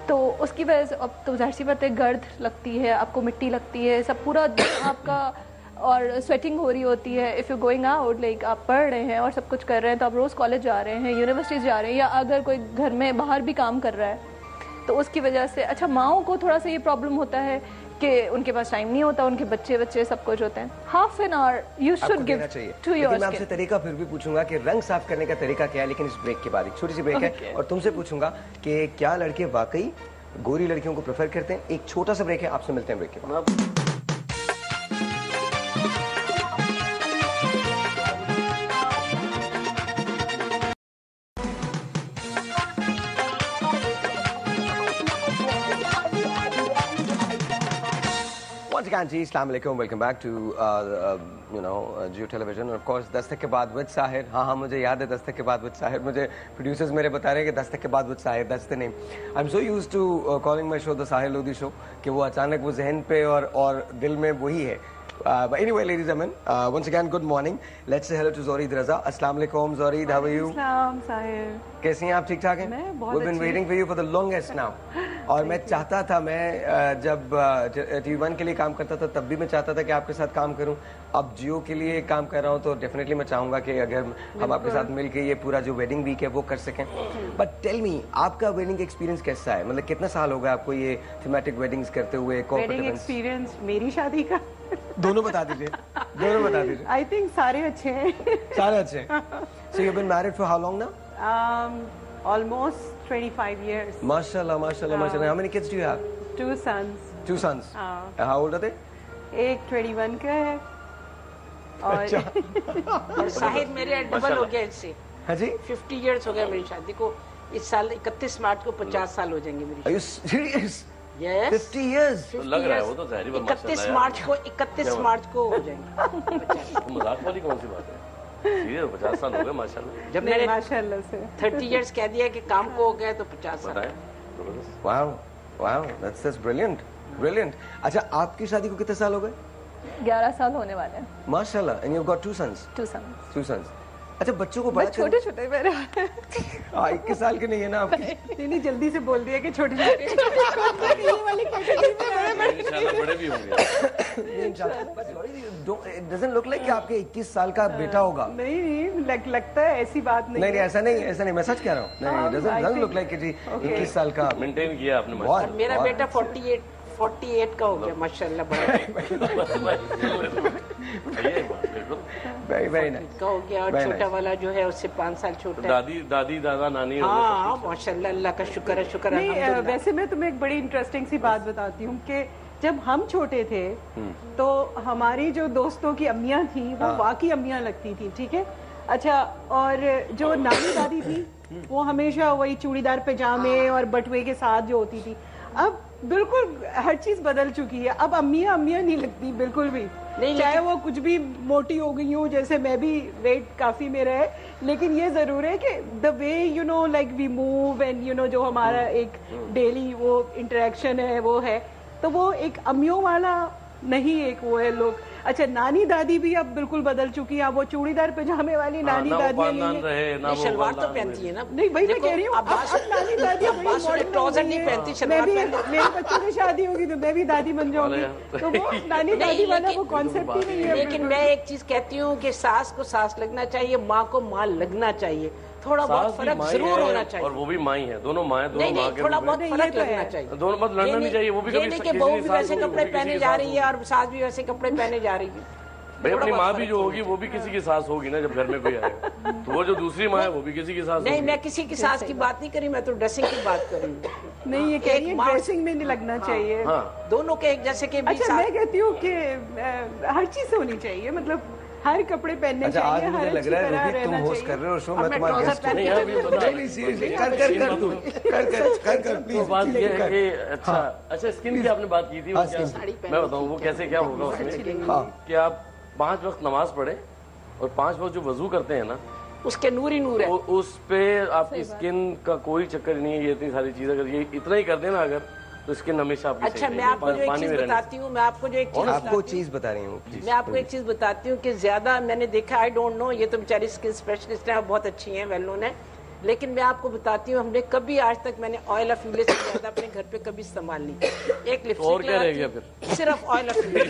तो उसकी वजह से अब तो जाहिर सी बात है गर्द लगती है, आपको मिट्टी लगती है, सब पूरा दिन आपका, और स्वेटिंग हो रही होती है। If you going out, like आप पढ़ रहे हैं और सब कुछ कर रहे हैं, तो आप रोज़ कॉलेज जा रहे हैं, यूनिवर्सिटी जा रहे हैं, या अगर कोई घर में बाहर भी काम कर रहा है, तो उसकी वजह से अच्छा माओ को थोड़ा सा ये प्रॉब्लम होता है कि उनके पास टाइम नहीं होता, उनके बच्चे सब कुछ होते हैं। Half an hour you should give to your. मैं आपसे तरीका फिर भी पूछूंगा कि रंग साफ करने का तरीका क्या है, लेकिन इस ब्रेक के बाद, एक छोटी सी ब्रेक है, और तुमसे पूछूंगा कि क्या लड़के वाकई गोरी लड़कियों को प्रेफर करते हैं। एक छोटा सा ब्रेक है, आपसे मिलते हैं ब्रेक के बाद। जी, अस्सलाम वालेकुम, welcome back to Geo television, और ऑफ कोर्स दस्तक के बाद विद साहिर। हाँ, मुझे याद है दस्तक के बाद विद साहिर। मुझे प्रोड्यूसर्स मेरे बता रहे हैं कि दस्तक के बाद with Sahir, that's the name. I am so used to calling my show the Sahir Lodhi show, कि वो अचानक वो जहन पे और दिल में वही है। But anyway, ladies and gentlemen, once again, good morning. Let's say hello to Zoreed Raza. Assalamu alaikum, Zoreed. How are you? Assalam, Sahir. कैसी हैं आप? ठीक ठाक हैं? मैं बहुत We've been waiting for you for the longest now. और मैं चाहता था, मैं जब TV1 के लिए काम करता था तब भी मैं चाहता था कि आपके साथ काम करूं. अब जियो के लिए काम कर रहा हूं तो डेफिनेटली मैं चाहूंगा कि अगर हम आपके साथ मिलकर ये पूरा जो वेडिंग वीक है वो कर सकें. बट टेल मी, आपका वेडिंग एक्सपीरियंस कैसा है? मतलब कितना साल हो गया आपको ये थीमेटिक वेडिंग्स करते हुए? वेडिंग एक्सपीरियंस मेरी शादी का दोनों बता दीजिए. दोनों बता दीजिए. आई थिंक सारे अच्छे हैं. सारे अच्छे हैं. So you've been married for how long now? Almost 25 years. Mashallah, mashallah, mashallah. How many kids do you have? 2 sons. 2 sons. How old are they? एक 21 का है और साहिद मेरे डबल हो गया इससे. हाँ जी. 50 years हो गया मेरी शादी को. इस साल 31 मार्च को 50 साल हो जाएंगे मेरी. Are you serious? Yes. 50 years. तो लग रहा है वो तो ज़ाहिर बात. 31 मार्च को हो जाएंगे. मजाक वाली कौन सी बात है? सीरियस 50 साल हो गए माशाल्लाह. जब मैंने माशाल्लाह से 30 years कह दिया कि काम को हो गए तो 50 साल. Wow, wow, that's brilliant, brilliant. अच्छा, आपकी शादी को कितने साल हो गए? 11 साल होने वाले हैं. माशाल्लाह. And you've got 2 sons. 2 sons. 2 sons. अच्छा, बच्चों को बड़ा छोटे छोटे मेरे. 21 साल के नहीं है ना आपके? नहीं, जल्दी से बोल दिया कि छोटे छोटे. ये वाली इंशाल्लाह बड़े भी होंगे. It doesn't look like कि आपके 21 साल का बेटा होगा. नहीं, लगता है ऐसी बात नहीं. नहीं, ऐसा नहीं, मैं सच कह रहा हूँ. नहीं, doesn't look like कि जी 21 साल का. मेंटेन किया आपने. बहुत. मेरा बेटा 48 का हो गया माशाल्लाह. Very nice. का हो गया. और छोटा वाला जो है उससे 5 साल छोटा है. दादी दादा नानी. हाँ माशाल्लाह, अल्लाह का शुक्र है. शुक्र है. वैसे मैं तुम्हें एक बड़ी इंटरेस्टिंग सी बात बताती हूँ कि जब हम छोटे थे तो हमारी जो दोस्तों की अम्मियाँ थी वो वाकई अम्मियाँ लगती थी. ठीक है. अच्छा, और जो नानी दादी थी वो हमेशा वही चूड़ीदार पैजामे और बटुए के साथ जो होती थी. अब बिल्कुल हर चीज बदल चुकी है. अब अम्मियाँ नहीं लगती बिल्कुल भी. चाहे वो कुछ भी मोटी हो गई हो, जैसे मैं भी वेट काफी मेरा है, लेकिन ये जरूर है कि the way you know like we move and you know जो हमारा एक डेली वो इंटरेक्शन है वो है, तो वो एक अम्मियों वाला नहीं, एक वो है लोग. अच्छा, नानी दादी भी अब बिल्कुल बदल चुकी है. अब वो चूड़ीदार पैजामे वाली नानी दादी नहीं, शलवार तो पहनती है ना. नहीं भाई, मैं कह रही हूँ नानी दादी ट्राउजर नहीं पहनती. मैं भी, मेरे बच्चों की शादी होगी तो मैं भी दादी बन जाऊंगी. तो वो नानी दादी वाला वो कॉन्सेप्ट ही नहीं है. लेकिन मैं एक चीज कहती हूँ कि सास को सास लगना चाहिए, माँ को माँ लगना चाहिए. थोड़ा बहुत फर्क जरूर होना चाहिए. और वो भी माँ ही है. दोनों माँ है, दोनों माँ के. थोड़ा बहुत फर्क लगना चाहिए. दोनों मत लड़ना नहीं चाहिए. वो भी कभी कि बहू भी वैसे कपड़े पहने जा रही है और सास भी वैसे कपड़े पहने जा रही है. भाई अपनी माँ भी जो होगी वो भी किसी की सास होगी ना जब घर में कोई आएगा. तो वो जो दूसरी माँ है वो भी किसी की सास. नहीं, मैं किसी की सास की बात नहीं करी, मैं तो ड्रेसिंग की बात करी. नहीं, ये कह रही है ड्रेसिंग में नहीं लगना चाहिए. दोनों के एक जैसे के. अच्छा, मैं कहती हूँ कि हर चीज होनी चाहिए, मतलब हर कपड़े पहनने चाहिए. आज मुझे लग रहा है रोहित तुम होस्ट कर रहे हो शो, मैं तुम्हारा गेस्ट हूं. नहीं, सीरियसली कर प्लीज. बात ये है कि अच्छा स्किन की आपने बात की थी. मैं बताऊं वो कैसे क्या होगा उसमें. कि आप 5 वक्त नमाज पढ़े और 5 वक्त जो वजू करते हैं ना, उसके नूर ही नूर है. उस पे आपकी स्किन का कोई चक्कर नहीं है. ये इतनी सारी चीज अगर ये इतना ही कर देना अगर, तो स्किन हमेशा आपकी. अच्छा, मैं आपको जो एक चीज बताती हूँ, मैं आपको जो एक चीज बता रही हूँ, मैं आपको एक चीज बताती हूँ कि ज्यादा मैंने देखा, आई डोंट नो, ये तो बेचारी स्किन स्पेशलिस्ट है, बहुत अच्छी है, वेल नोन है, लेकिन मैं आपको बताती हूँ हमने कभी आज तक मैंने ऑयल ऑफ यूले से ज्यादा अपने घर पे कभी इस्तेमाल नहीं किया. एक लिपस्टिक लगाती सिर्फ ऑयल ऑफ यूले.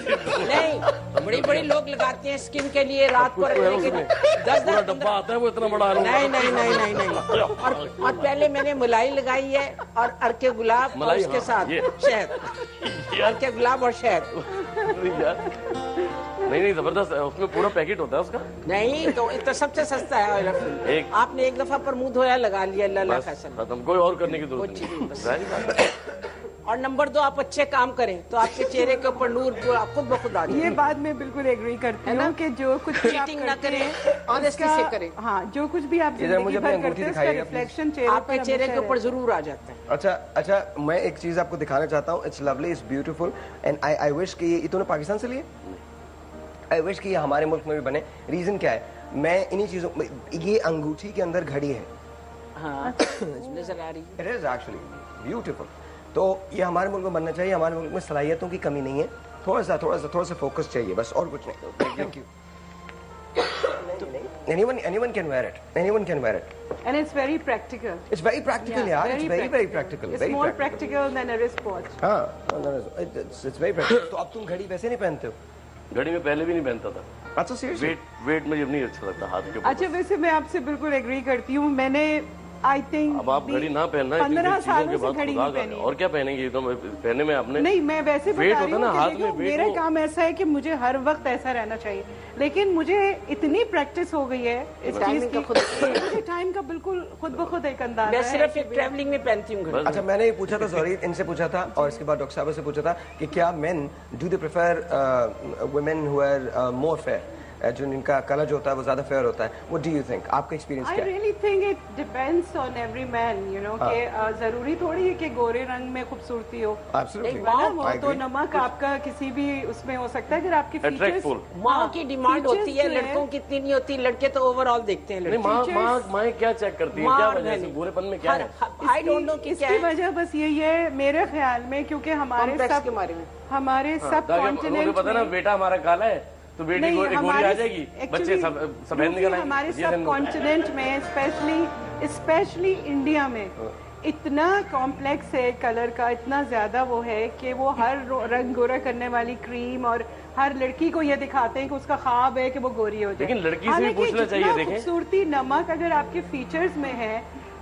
नहीं, बड़ी बड़ी लोग लगाते हैं स्किन के लिए रात को रखने के लिए. 10 डब्बा आता है वो इतना बड़ा. नहीं. और पहले मैंने मलाई लगाई है और अर्के गुलाब और उसके साथ शहद. अर्के गुलाब और शहद. नहीं, जबरदस्त. उसमें पूरा पैकेट होता है उसका. नहीं, तो इतना सबसे सस्ता है ऑयल ऑफ यूले. आपने एक दफा पर मुंह धोया, लगा लिया, अल्लाह खत्म. कोई और करने की जरूरत नहीं. और नंबर 2, आप अच्छे काम करें तो आपके चेहरे के ऊपर नूर खुद ब खुद आ जाए. ये बात मैं बिल्कुल एग्री करती हूँ कि जो कुछ चीटिंग ना करें, ऑनेस्टी से करें. हाँ, जो कुछ भी आप जिंदगी भर करते हैं उसका रिफ्लेक्शन आपके चेहरे के ऊपर जरूर आ जाता है. अच्छा, मैं एक चीज आपको दिखाना चाहता हूँ. It's lovely, it's beautiful and I wish कि ये तूने पाकिस्तान से लिए. आई विश कि ये हमारे मुल्क में भी बने. रीजन क्या है, मैं इन्हीं चीजों, ये अंगूठी के अंदर घड़ी है. हाँ, नजर आ रही है. It is actually beautiful. तो ये हमारे मुल्क में बनना चाहिए. हमारे मुल्क में सलाहियतों की कमी नहीं है. थोड़ा सा फोकस चाहिए बस, और कुछ नहीं। Thank you. Anyone can wear it. Anyone can wear it. And it's very practical. It's very practical, yeah. It's very practical. It's more practical than a wristwatch. हाँ, it's very practical. तो अब तुम घड़ी वैसे नहीं पहनते हो? घड़ी में पहले भी नहीं पहनता था। अच्छा, seriously? वेट मुझे नहीं अच्छा लगता हाथ के ऊपर। अच्छा, वैसे मैं आपसे बिल्कुल एग्री करती हूँ। मैंने आई थिंक अब आप घड़ी ना पहनना 15 सालों से घड़ी नहीं पहनी। और क्या पहनेंगे? तो पहने में आपने नहीं, मैं वैसे बता रही हूँ कि मेरा काम ऐसा है कि मुझे हर वक्त ऐसा रहना चाहिए, लेकिन मुझे इतनी प्रैक्टिस हो गई है इस चीज की, मुझे टाइम का बिल्कुल खुद ब खुद एक अंदाजा है। मैं सिर्फ एक ट्रैवलिंग में पहनती हूँ। अच्छा, मैंने ये पूछा था, सॉरी, इनसे पूछा था और इसके बाद डॉक्टर साहब से पूछा था कि क्या men do they prefer women who are more fair, जो इनका कलर जो होता है वो ज्यादा फेयर होता है? What do you think? आपका एक्सपीरियंस क्या है? I really think it depends on every man, you know, कि जरूरी थोड़ी है कि गोरे रंग में खूबसूरती हो। Absolutely. वो तो नमक आपका किसी भी उसमें हो सकता है, अगर आपके फीचर्स, माँ की डिमांड होती है, लड़कों की इतनी नहीं होती, लड़के तो ओवरऑल देखते हैं। माँ क्या चेक करती है, क्या वजह से गोरेपन में क्या है? आई डोंट नो इसकी वजह बस यही है मेरे ख्याल में, क्योंकि हमारे सब कॉन्टिनेंट पता ना, बेटा हमारा काला है तो बेटी गोरी आ जाएगी, बच्चे सफेद निकल आएंगे। हमारे सब कॉन्टिनेंट में स्पेशली इंडिया में इतना कॉम्प्लेक्स है कलर का, इतना ज्यादा वो है कि वो हर रंग गोरा करने वाली क्रीम और हर लड़की को ये दिखाते हैं कि उसका ख्वाब है कि वो गोरी हो जाए। लेकिन लड़की से भी पूछना चाहिए, देखें खूबसूरती नमक अगर आपके फीचर्स में है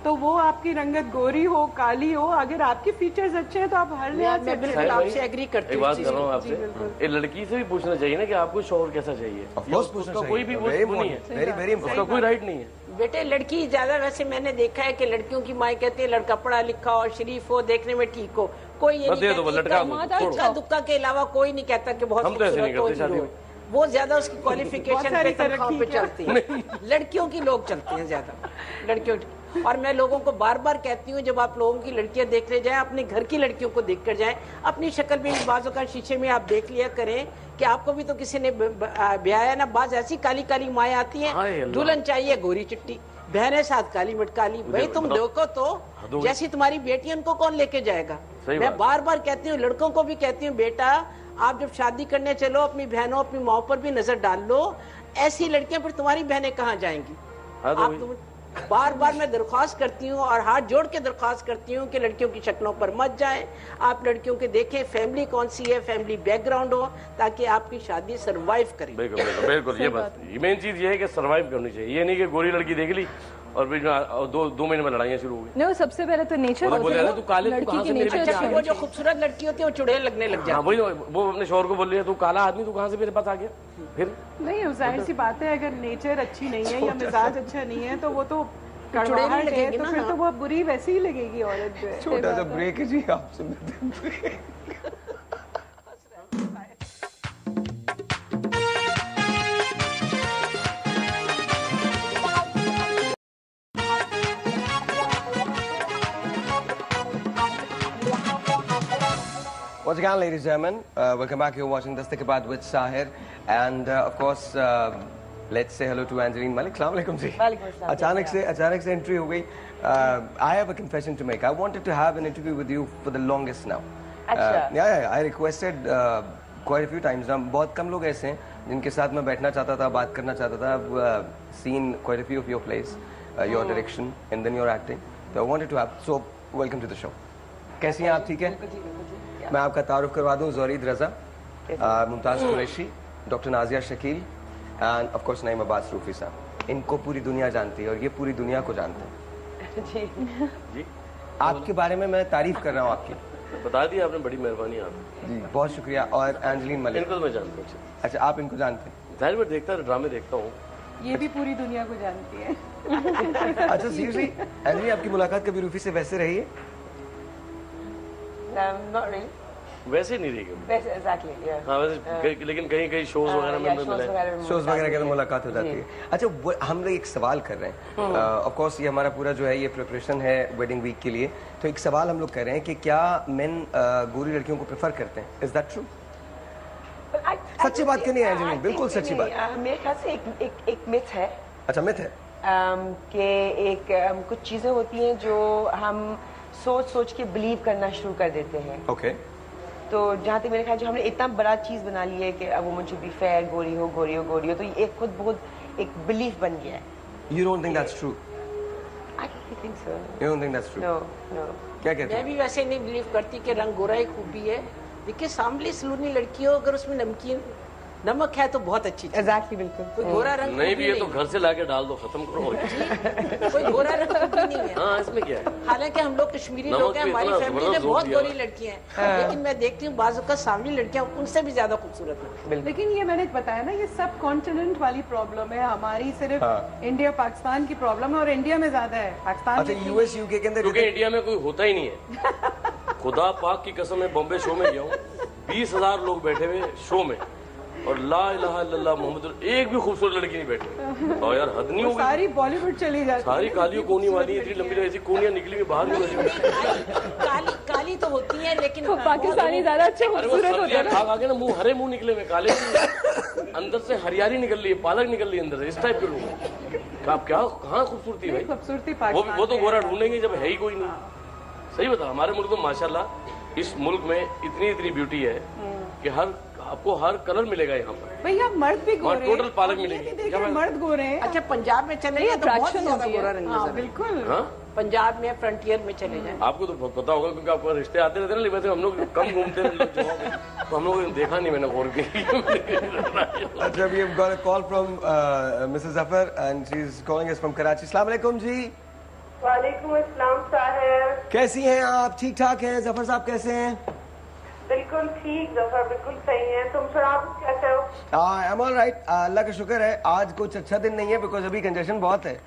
तो वो आपकी रंगत गोरी हो काली हो, अगर आपके फीचर्स अच्छे हैं तो आप हर लिहाज से बिल्कुल आपसे एग्री करती हूँ। एक बात कर रहा हूँ आपसे, लड़की से भी पूछना चाहिए ना कि आपको शौहर कैसा चाहिए। उसका कोई भी नहीं है, उसका कोई राइट नहीं है। बेटे लड़की ज्यादा, वैसे मैंने देखा है कि लड़कियों की माँ कहती है लड़का पढ़ा लिखा और शरीफ हो, देखने में ठीक हो, कोई ये इक्का दुक्का के अलावा कोई नहीं कहता कि बहुत खूबसूरत हो। वो ज्यादा उसकी क्वालिफिकेशन पे तनख्वाह पे चलती है, लड़कियों की लोग चलते हैं ज्यादा, लड़कियों की। और मैं लोगों को बार बार कहती हूँ, जब आप लोगों की लड़कियां देखने जाएं, अपने घर की लड़कियों को देख कर जाएं, अपनी शक्ल भी बाजों का शीशे में आप देख लिया करें कि आपको भी तो किसी ने ब्याया ना। बाज ऐसी काली काली माएँ आती हैं, दुल्हन चाहिए गोरी चिट्टी, बहनें साथ काली मटकाली। भाई तुम देखो तो जैसी तुम्हारी बेटी, उनको कौन लेके जाएगा? मैं बार बार कहती हूँ, लड़कों को भी कहती हूँ, बेटा आप जब शादी करने चलो अपनी बहनों अपनी माओ पर भी नजर डाल लो। ऐसी लड़कियां फिर तुम्हारी बहनें कहाँ जाएंगी? आप बार बार मैं दरख्वास्त करती हूँ और हाथ जोड़ के दरख्वास्त करती हूँ कि लड़कियों की शक्लों पर मत जाएं। आप लड़कियों के देखें फैमिली कौन सी है, फैमिली बैकग्राउंड हो, ताकि आपकी शादी सरवाइव करे। बिल्कुल ये बात, मेन चीज ये है कि सरवाइव करनी चाहिए। ये नहीं कि गोरी लड़की देख ली और दो महीने में लड़ाइयाँ शुरू हो गई। नहीं, सबसे पहले तो नेचर, लड़की की नेचर, वो जो खूबसूरत लड़की होती है वो चुड़ैल लगने लग जाती है। वही वो अपने शोहर को बोल रही है, तू काला आदमी, तू कहाँ से मेरे पास आ गया? फिर नहीं, जाहिर सी बात है, अगर नेचर अच्छी नहीं है या मिजाज अच्छा नहीं है तो वो तो चुड़ैल लगेगी तो फिर तो वो बुरी वैसे ही लगेगी औरत जो है। छोटा सा ब्रेक है जी, आप सुनते Once again, ladies and gentlemen, welcome back. You're watching Dastak Ke Baad with Sahir, and of course, let's say hello to Angeline Malik. Assalamu alaikum ji. अचानक से entry हो गई. I have a confession to make. I wanted to have an interview with you for the longest now. Yeah, I requested quite a few times. now बहुत कम लोग ऐसे हैं जिनके साथ मैं बैठना चाहता था, बात करना चाहता था. I've seen quite a few of your plays, your direction, and then your acting. So I wanted to have. So welcome to the show. कैसी हैं आप? ठीक है? मैं आपका तारुफ करवा दूं, Zoreed Raza, Mumtaz Qureshi, doctor Nazia Shakeel and of course Naeem Abbas Rufi sahab. इनको पूरी दुनिया जानती है और ये पूरी दुनिया को जानते हैं। जी आपके बारे में मैं तारीफ कर रहा हूँ आपकी। बता दिया आपने, बड़ी मेहरबानी आपकी। जी बहुत शुक्रिया। और एंजलिन मलिक, इनको तो मैं जानता हूँ। अच्छा, आप इनको जानते हैं? जाहिर मैं देखता ड्रामे देखता हूँ। ये भी पूरी दुनिया को जानती है। अच्छा सीरियसली एंजलिन, आपकी मुलाकात कभी रूफी से वैसे रही है? Not really. वैसे नहीं रही वैसे exactly, yeah. हाँ वैसे लेकिन कहीं शोज वगैरह में शोज वगैरह के तो मुलाकात हो जाती है। अच्छा, हम लोग एक सवाल कर रहे हैं, ऑफ कोर्स ये हमारा पूरा जो है ये प्रिपरेशन है वेडिंग वीक के लिए, तो एक सवाल हम लोग कर रहे हैं कि क्या मेन गोरी लड़कियों को प्रेफर करते हैं? Is that true? सच्ची बात करनी है एंजलिन, बिल्कुल सच्ची बात। मेरे ख्याल से एक मिथ है। अच्छा, मिथ है कि एक कुछ चीजें होती हैं जो हम सोच के बिलीव करना शुरू कर देते हैं। ओके। तो जहाँ तक मेरे ख्याल जो हमने इतना बड़ा चीज बना ली है कि अब वुमन शुड बी फेयर, गोरी हो गोरी हो गोरी हो, तो ये खुद बहुत एक बिलीफ बन गया है। You don't think that's true? I don't think so. You don't think that's true? No, no. क्या कहते मैं हैं? भी वैसे नहीं बिलीव करती कि रंग गोरा ही खूबी है। देखिए सामली सलूनी लड़की हो, अगर उसमें नमक है तो बहुत अच्छी चीज। Exactly, बिल्कुल। कोई गोरा रंग नहीं खूबी भी है तो घर से लाके डाल दो, खत्म करो। कोई गोरा रंग खूबी नहीं है। हाँ, इसमें क्या है? हालांकि हम लोग कश्मीरी नमक लोग हैं, पे हमारी इतना फैमिली में जबरदस्त बहुत जोर दिया गोरी लड़कियां हैं, लेकिन मैं देखती हूँ बाजू का सामली लड़कियां उनसे भी ज्यादा खूबसूरत हैं। लेकिन ये मैंने बताया ना, ये सब कॉन्टिनेंट वाली प्रॉब्लम है, हमारी सिर्फ इंडिया पाकिस्तान की प्रॉब्लम है, और इंडिया में ज्यादा है, पाकिस्तान अच्छा, यूएस यूके के अंदर क्योंकि इंडिया में कोई होता ही नहीं है। खुदा पाक की कसम है, बॉम्बे शो में गया हूँ, 20,000 लोग बैठे हुए शो में, और ला इलाहा इल्लल्लाह मोहम्मद, एक भी खूबसूरत लड़की नहीं बैठी। और यार हद नहीं हो गई, सारी बॉलीवुड चली जाती है, सारी काली कोनी वाली इतनी लंबी ऐसी कोनियां निकली हुई बाहर काली काली तो होती है, लेकिन तो पाकिस्तानी ज्यादा अच्छे अरे वो खूबसूरत होते हैं सब्जियां खा खा के ना मुंह हरे मुंह निकले हुए, काले अंदर से हरियाली निकल रही है, पालक निकल रही है अंदर से, इस टाइप के लोग। आप क्या कहाँ खूबसूरती है भाई? खूबसूरती वो तो गोरा ढूंढेंगे जब है ही कोई नहीं। सही बता, हमारे मुल्क तो माशाल्लाह इस मुल्क में इतनी ब्यूटी है कि आपको हर कलर मिलेगा यहाँ पर। भैया मर्द भी गोरे, टोटल पालक मिलेगी। देखिए मर्द गोरे हैं। अच्छा पंजाब में चले जाए तो बहुत ज्यादा गोरा रंग हाँ, नजर है। बिल्कुल। हाँ? पंजाब में फ्रंटियर में चले जाए। आपको तो पता होगा क्योंकि आपको रिश्ते आते रहते हैं ना, लेकिन हम लोग कम घूमते हैं तो हम लोग देखा नहीं मैंने गौर की। अच्छा, we have got a call from Mrs. Zafar and she's calling us from Karachi. अस्सलाम वालेकुम जी। वालेकुम अस्सलाम साहब। कैसी हैं आप? ठीक ठाक हैं? जफर साहब कैसे हैं? बिल्कुल ठीक जफर, बिल्कुल सही है। तुम सुनाओ कैसे हो? आई एम ऑल राइट, अल्लाह का शुक्र है। आज कुछ अच्छा दिन नहीं है बिकॉज अभी कंजेशन बहुत है।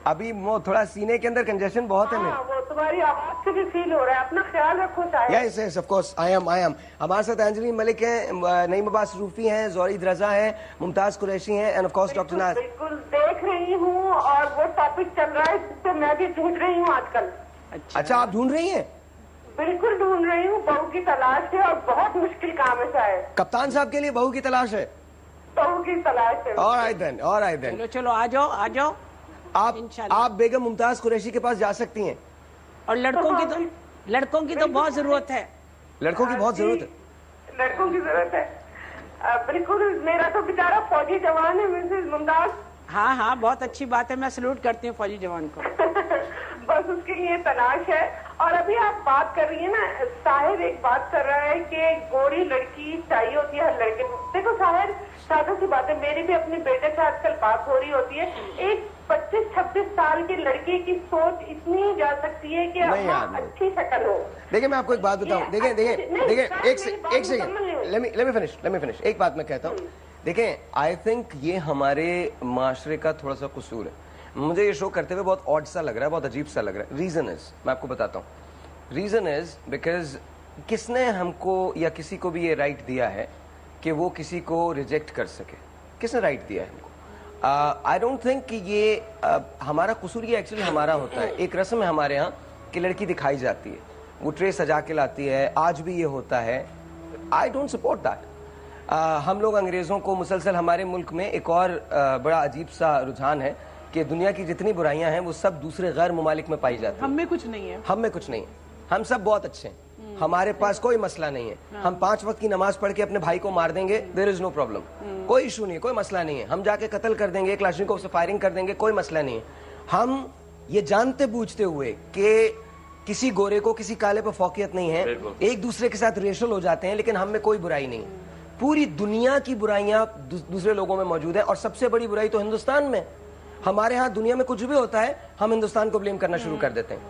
अभी वो थोड़ा सीने के अंदर कंजेशन बहुत है मेरे। वो तुम्हारी आवाज से भी फील हो रहा है, अपना ख्याल रखो साहब। Yes yes of course, I am. हमारे साथ अंजलि मलिक हैं, नईम अब्बास रूफी हैं, ज़ौरीद रजा हैं, मुमताज कुरैशी हैं एंड ऑफ कोर्स डॉक्टर नाज। बिल्कुल देख रही हूँ, और वो टॉपिक चल रहा है जिससे मैं भी ढूंढ रही हूँ आजकल। अच्छा, आप ढूंढ रही हैं? बिल्कुल ढूंढ रही हूँ, बहू की तलाश है, और बहुत मुश्किल काम है साहब। कप्तान साहब के लिए बहू की तलाश है? बहू की तलाश है। Alright then. चलो चलो आ जाओ। आप बेगम मुमताज कुरैशी के पास जा सकती हैं। और लड़कों की तो बहुत जरूरत है। लड़कों की बहुत जरूरत है। लड़कों की जरूरत है, बिल्कुल। मेरा तो बेचारा फौजी जवान है मिसेस मुमताज। हाँ बहुत अच्छी बात है, मैं सैल्यूट करती हूँ फौजी जवान को। बस उसके लिए तलाश है। और अभी आप बात कर रही है ना, साहिर एक बात कर रहा है कि गोरी लड़की चाहिए होती है हर लड़के को। देखो साहिर, सादा सी बात है, मेरी भी अपने बेटे से आजकल बात हो रही होती है। एक 25-26 साल की लड़की की सोच इतनी जा सकती है कि अच्छी शक्ल हो। देखिए मैं आपको एक बात बताऊं, देखिए एक सेकंड, लेट मी फिनिश। एक बात मैं कहता हूँ, देखें, आई थिंक ये हमारे माशरे का थोड़ा सा कसूर है। मुझे ये शो करते हुए बहुत ऑड सा लग रहा है, बहुत अजीब सा लग रहा है। रीजन इज, मैं आपको बताता हूँ, रीजन इज बिकॉज किसने हमको या किसी को भी ये राइट दिया है कि वो किसी को रिजेक्ट कर सके? किसने राइट दिया है हमको? आई डोंट थिंक कि ये हमारा कसूर, ये एक्चुअली हमारा होता है। एक रस्म है हमारे यहाँ कि लड़की दिखाई जाती है, वो ट्रे सजा के लाती है, आज भी ये होता है। I don't support that. हम लोग अंग्रेजों को मुसलसल, हमारे मुल्क में एक और बड़ा अजीब सा रुझान है कि दुनिया की जितनी बुराइयां हैं वो सब दूसरे गैर मुमालिक में पाई जाती हैं। हम में कुछ नहीं है। हम में कुछ नहीं है, हम सब बहुत अच्छे हैं, हमारे पास कोई मसला नहीं है। हम 5 वक्त की नमाज पढ़ के अपने भाई को मार देंगे, देयर इज नो प्रॉब्लम, कोई इशू नहीं है, कोई मसला नहीं है। हम जाके कत्ल कर देंगे, क्लाशनिकोव से फायरिंग कर देंगे, कोई मसला नहीं है। हम ये जानते बूझते हुए कि किसी गोरे को किसी काले पर फौकियत नहीं है, एक दूसरे के साथ रेशल हो जाते हैं, लेकिन हम में कोई बुराई नहीं। पूरी दुनिया की बुराइयां दूसरे लोगों में मौजूद है, और सबसे बड़ी बुराई तो हिंदुस्तान में। हमारे यहाँ दुनिया में कुछ भी होता है हम हिंदुस्तान को ब्लेम करना शुरू कर देते हैं।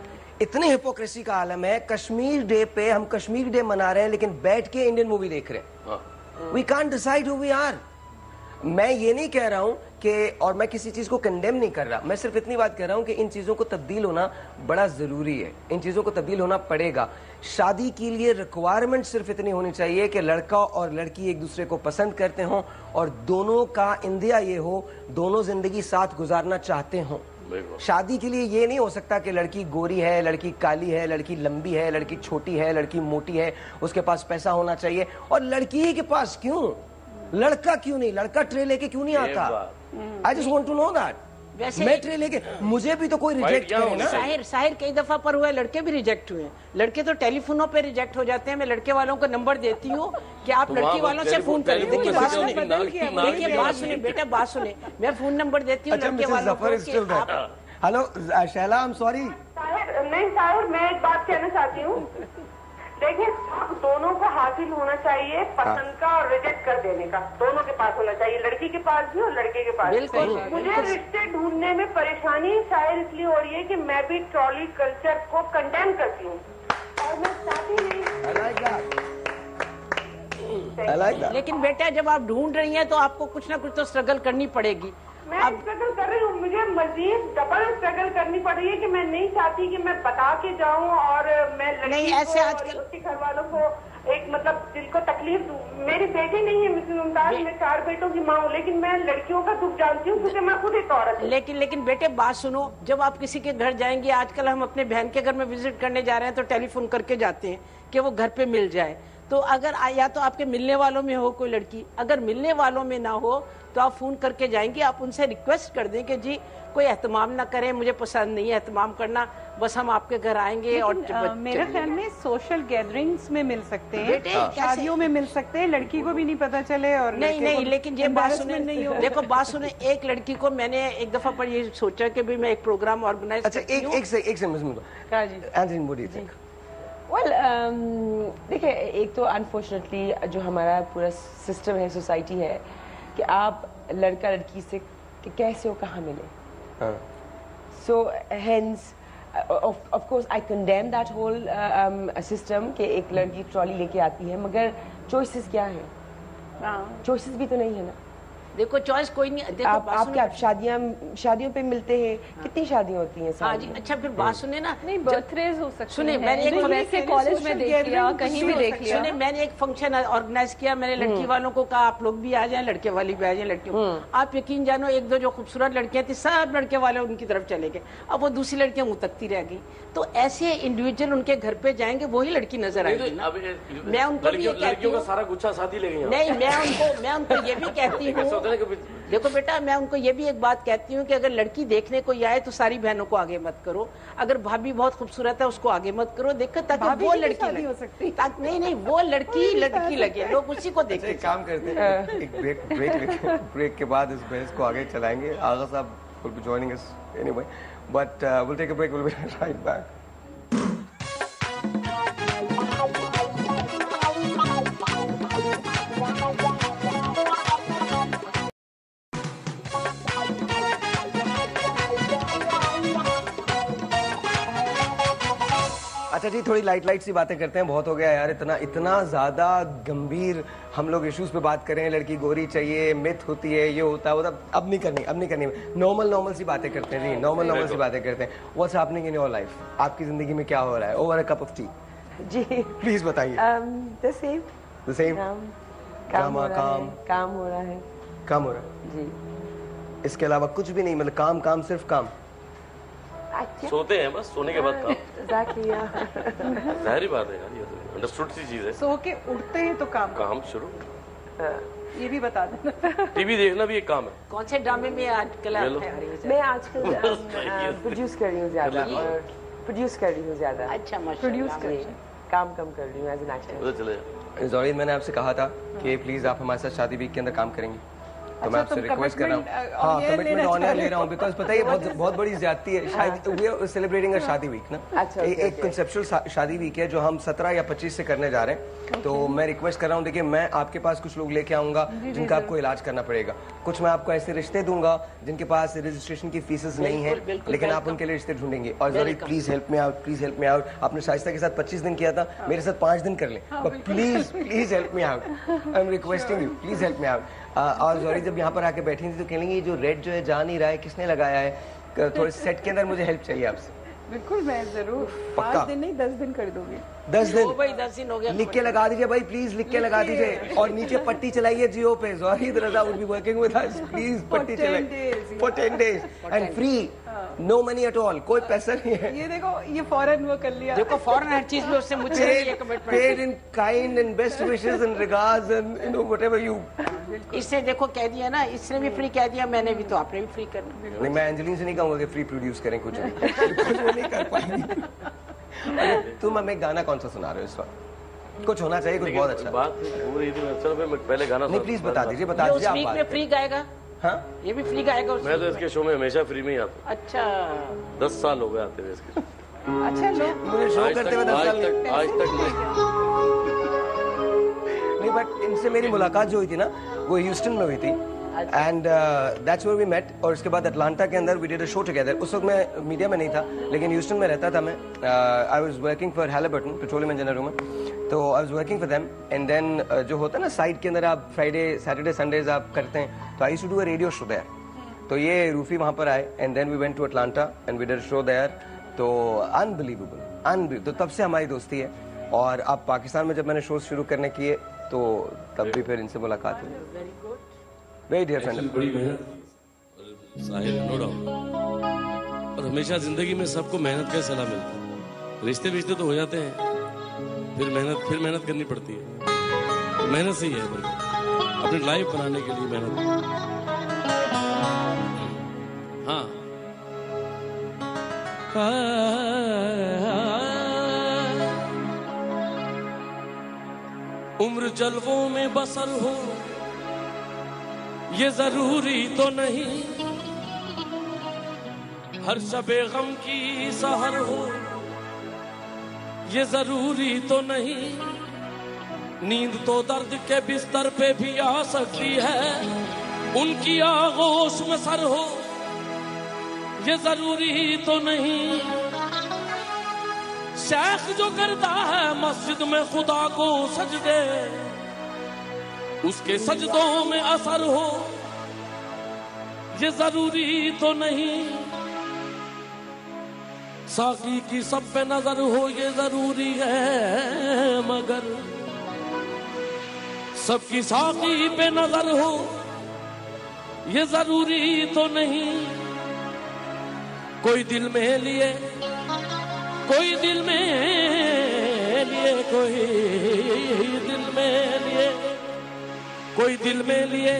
इतनी हिपोक्रेसी का आलम है। कश्मीर डे पे हम कश्मीर डे मना रहे हैं, लेकिन बैठ के इंडियन मूवी देख रहे हैं। We can't decide who we are. मैं ये नहीं कह रहा हूं कि, और मैं किसी चीज को कंडेम नहीं कर रहा, मैं सिर्फ इतनी बात कह रहा हूं कि इन चीजों को तब्दील होना बड़ा जरूरी है। इन चीजों को तब्दील होना पड़ेगा। शादी के लिए रिक्वायरमेंट सिर्फ इतनी होनी चाहिए कि लड़का और लड़की एक दूसरे को पसंद करते हों, और दोनों का इंदिया ये हो, दोनों जिंदगी साथ गुजारना चाहते हों। शादी के लिए ये नहीं हो सकता कि लड़की गोरी है, लड़की काली है, लड़की लंबी है, लड़की छोटी है, लड़की मोटी है, उसके पास पैसा होना चाहिए। और लड़की के पास क्यों, लड़का क्यों नहीं? लड़का ट्रे लेके क्यों नहीं आता? I just want to know that. वैसे मैं ट्रे लेके, मुझे भी तो कोई रिजेक्ट करे ना। साहिर कई दफा पर हुआ है, लड़के भी रिजेक्ट हुए हैं। लड़के तो टेलीफोनों पे रिजेक्ट हो जाते हैं। मैं लड़के वालों को नंबर देती हूँ कि आप लड़की वालों से फोन करिए। देखिए बात सुने, बेटा बात सुने, मैं फोन नंबर देती हूँ लड़के वालों को। Hello Shaila, I am sorry. नहीं साहिर, मैं एक बात कहना चाहती हूँ। देखिए, दोनों को हासिल होना चाहिए पसंद का और रिजेक्ट कर देने का, दोनों के पास होना चाहिए, लड़की के पास भी और लड़के के पास भी। मुझे रिश्ते ढूंढने में परेशानी शायद इसलिए हो रही है कि मैं भी ट्रॉली कल्चर को कंडेम करती हूँ और मैं चाहती नहीं। लेकिन बेटा जब आप ढूंढ रही हैं तो आपको कुछ ना कुछ तो स्ट्रगल करनी पड़ेगी। मैं स्ट्रगल कर रही हूँ, मुझे मजीद डबल स्ट्रगल करनी पड़ रही है कि मैं नहीं चाहती कि मैं बता के जाऊँ और मैं नहीं ऐसे आजकल उसके घर वालों को एक मतलब दिल को तकलीफ दूँ। मेरी बेटी नहीं है मिसेस मुमताज, मैं 4 बेटों की माँ हूँ, लेकिन मैं लड़कियों का दुख जानती हूँ क्योंकि मैं खुद एक औरत हूँ। लेकिन बेटे बात सुनो, जब आप किसी के घर जाएंगे, आजकल हम अपने बहन के घर में विजिट करने जा रहे हैं तो टेलीफोन करके जाते हैं कि वो घर पे मिल जाए। तो अगर या तो आपके मिलने वालों में हो कोई लड़की, अगर मिलने वालों में ना हो तो आप फोन करके जाएंगे, आप उनसे रिक्वेस्ट कर दें कि जी कोई एहतमाम ना करें, मुझे पसंद नहीं है एहतमाम करना, बस हम आपके घर आएंगे। और मेरे ख्याल में सोशल गैदरिंग्स में मिल सकते हैं, शादियों में मिल सकते हैं, लड़की को भी नहीं पता चले और नहीं लेकिन ये बात सुने, देखो बात सुने, एक लड़की को मैंने एक दफा पर ये सोचा कि भी मैं एक प्रोग्राम ऑर्गेनाइज। अच्छा एक वेल देखिए, एक तो अनफॉर्चुनेटली जो हमारा पूरा सिस्टम है, सोसाइटी है कि आप लड़का लड़की से कैसे हो कहाँ मिले। So hence of course I condemn that whole system कि एक लड़की ट्रॉली लेके आती है, मगर चॉइसेस क्या है? चॉइसेस भी तो नहीं है ना। देखो चॉइस कोई नहीं। देखो आप क्या शादियों पे मिलते हैं? कितनी शादियां होती हैं? हाँ जी। अच्छा फिर बात सुने ना, नहीं बर्थडेज हो सकते हैं। सुने, मैंने एक वैसे कॉलेज में देख लिया, कहीं भी देख लिया। सुने, मैंने एक फंक्शन ऑर्गेनाइज किया, मैंने लड़की वालों को कहा आप लोग भी आ जाएं, लड़के वाली भी आ जाएं। लड़कियों आप यकीन जानो, एक दो जो खूबसूरत लड़कियां थी सब लड़के वाले उनकी तरफ चले गए, अब वो दूसरी लड़कियां मुंह तकती रह गई। तो ऐसे इंडिविजुअल उनके घर पे जाएंगे, वही लड़की नजर आएगी। मैं उनको लड़कियों का सारा गुच्छा साथी ले गई। नहीं, मैं उनको ये भी कहती हूँ, देखो बेटा मैं उनको ये भी एक बात कहती हूँ कि अगर लड़की देखने को आए तो सारी बहनों को आगे मत करो, अगर भाभी बहुत खूबसूरत है उसको आगे मत करो, देखो ताकि वो लड़की लगे। हो सकती। नहीं वो लड़की लगे, लोग उसी को देखें। एक काम करते हैं, एक ब्रेक के बाद इस बहस को आगे चलाएंगे। आगा साहब will be joining us anyway, but we'll take a break. We'll be right back. अच्छा जी, थोड़ी लाइट सी बातें करते हैं। बहुत हो गया यार, इतना ज्यादा गंभीर हम लोग इश्यूज पे बात कर रहे हैं। लड़की गोरी चाहिए, मिथ होती है, ये होता है वो, अब नहीं करनी। नॉर्मल सी बातें करते हैं जी, नॉर्मल सी बातें करते हैं। What's happening in your life? आपकी जिंदगी में क्या हो रहा है? Over a cup of T G please बताइए। द सेम काम हो रहा है जी। इसके अलावा कुछ भी नहीं, मतलब काम सिर्फ काम। सोते हैं बस, सोने के बाद काम। जाहिर बात है यार, ये तो अंडरस्टूड सी चीज है। सो के उठते हैं तो काम शुरू। ये भी बता देना। टीवी देखना भी एक काम है। कौन से ड्रामे में आजकल मैं आजकल प्रोड्यूस कर रही हूँ ज्यादा। अच्छा, प्रोड्यूस काम कम कर रही हूँ एज एन एक्टर। ज़ोरीद, मैंने आपसे कहा था कि प्लीज आप हमारे साथ शादी वीक के अंदर काम करेंगी, तो मैं आपसे रिक्वेस्ट कर रहा हूँ। हाँ, कमिटमेंट ऑनर ले रहा हूँ, बिकॉज पता है बहुत बड़ी ज्यादती है। शायद वी आर सेलिब्रेटिंग अ शादी वीक ना, एक कंसेप्चुअल शादी वीक है जो हम 17 या 25 से करने जा रहे हैं। तो मैं रिक्वेस्ट कर रहा हूँ, देखिए मैं आपके पास कुछ लोग लेके आऊंगा जिनका आपको इलाज करना पड़ेगा। कुछ मैं आपको ऐसे रिश्ते दूंगा जिनके पास रजिस्ट्रेशन की फीसेस नहीं है, लेकिन आप उनके लिए रिश्ते ढूंढेंगे। और ज़ोरीद प्लीज हेल्प मी आउट। आपने शाइस्ता के साथ 25 दिन किया था, मेरे साथ 5 दिन कर लें, but please help me out. I am requesting you, please help me out. और ज़ोरीद जब यहाँ पर आके बैठी थी तो कहेंगे ये जो रेड जो है जा नहीं रहा है, किसने लगाया है? थोड़े सेट के अंदर मुझे हेल्प चाहिए आपसे। बिल्कुल, मैं जरूर 5 दिन नहीं 10 दिन कर दूंगी। 10 दिन? भाई 10 दिन हो गया। लिख के लगा दीजिए भाई, प्लीज लिख के लगा दीजिए। और नीचे पट्टी चलाइए जियो पे, Zoreed Raza would be working with us, please पट्टी चलाइए for 10 days and free. No money at all, कोई पैसा नहीं है। ये देखो, ये फौरन वो कर लिया। देखो फौरन हर चीज में उससे मुझसे ये commitment. Paid in kind and best wishes and regards and you know whatever you. इसने देखो कह दिया ना, इसने भी फ्री कह दिया, मैंने भी, तो आपने भी फ्री करना। नहीं, मैं एंजेलिन से नहीं कहूंगा कि फ्री प्रोड्यूस करें कुछ भी, कुछ वो नहीं कर पाएंगी। तुम हमें गाना कौन सा सुना रहे हो इस वक्त? कुछ होना चाहिए, कुछ बहुत अच्छा। बात हो रही थी, चलो मैं पहले गाना नहीं, प्लीज बता दीजिए, बता दीजिए आप बात। फ्री गाएगा? हाँ, ये भी फ्री गाएगा? मैं तो इसके शो में हमेशा फ्री में ही आता हूँ। अच्छा, 10 साल हो गए आते हुए इसके। अच्छा लो, मुझे शो करते हुए 10 साल आज तक नहीं, बट इनसे मेरी मुलाकात जो हुई थी ना, वो ह्यूस्टन में हुई थी and that's where we met. और उसके बाद अटलांटा के अंदर we did a show together. उस वक्त मैं मीडिया में नहीं था, लेकिन ह्यूस्टन में रहता था मैं। I was working for Halliburton, petroleum engineer हूं मैं, तो I was working for them. And then जो होता है ना साइड के अंदर, आप फ्राइडे सैटरडे संडेज आप करते हैं, तो I used to do a radio show there. तो ये रूफी वहां पर आए and then we went to Atlanta and we did a show there. तो अनबिलीवेबल, तो तब से हमारी दोस्ती है। और अब पाकिस्तान में जब मैंने शो शुरू करने किए, तो तब भी फिर इनसे मुलाकात हुई। Very dear friend. बड़ी मेहनत साहिल, नो डाउट। और हमेशा जिंदगी में सबको मेहनत का सलाह मिलता है। रिश्ते तो हो जाते हैं, फिर मेहनत करनी पड़ती है। मेहनत से ही है, अपनी लाइफ बनाने के लिए मेहनत। हाँ, उम्र जलवों में बसर हो ये जरूरी तो नहीं, हर शबे गम की सहर हो ये जरूरी तो नहीं, नींद तो दर्द के बिस्तर पे भी आ सकती है, उनकी आगोश में सर हो ये जरूरी तो नहीं, शेख जो करता है मस्जिद में खुदा को सजदे उसके सजदों में असर हो ये जरूरी तो नहीं, साकी की सब पे नजर हो ये जरूरी है, मगर सबकी साकी पे नजर हो ये जरूरी तो नहीं, कोई दिल में लिए कोई दिल में लिए कोई दिल में लिए कोई दिल में लिए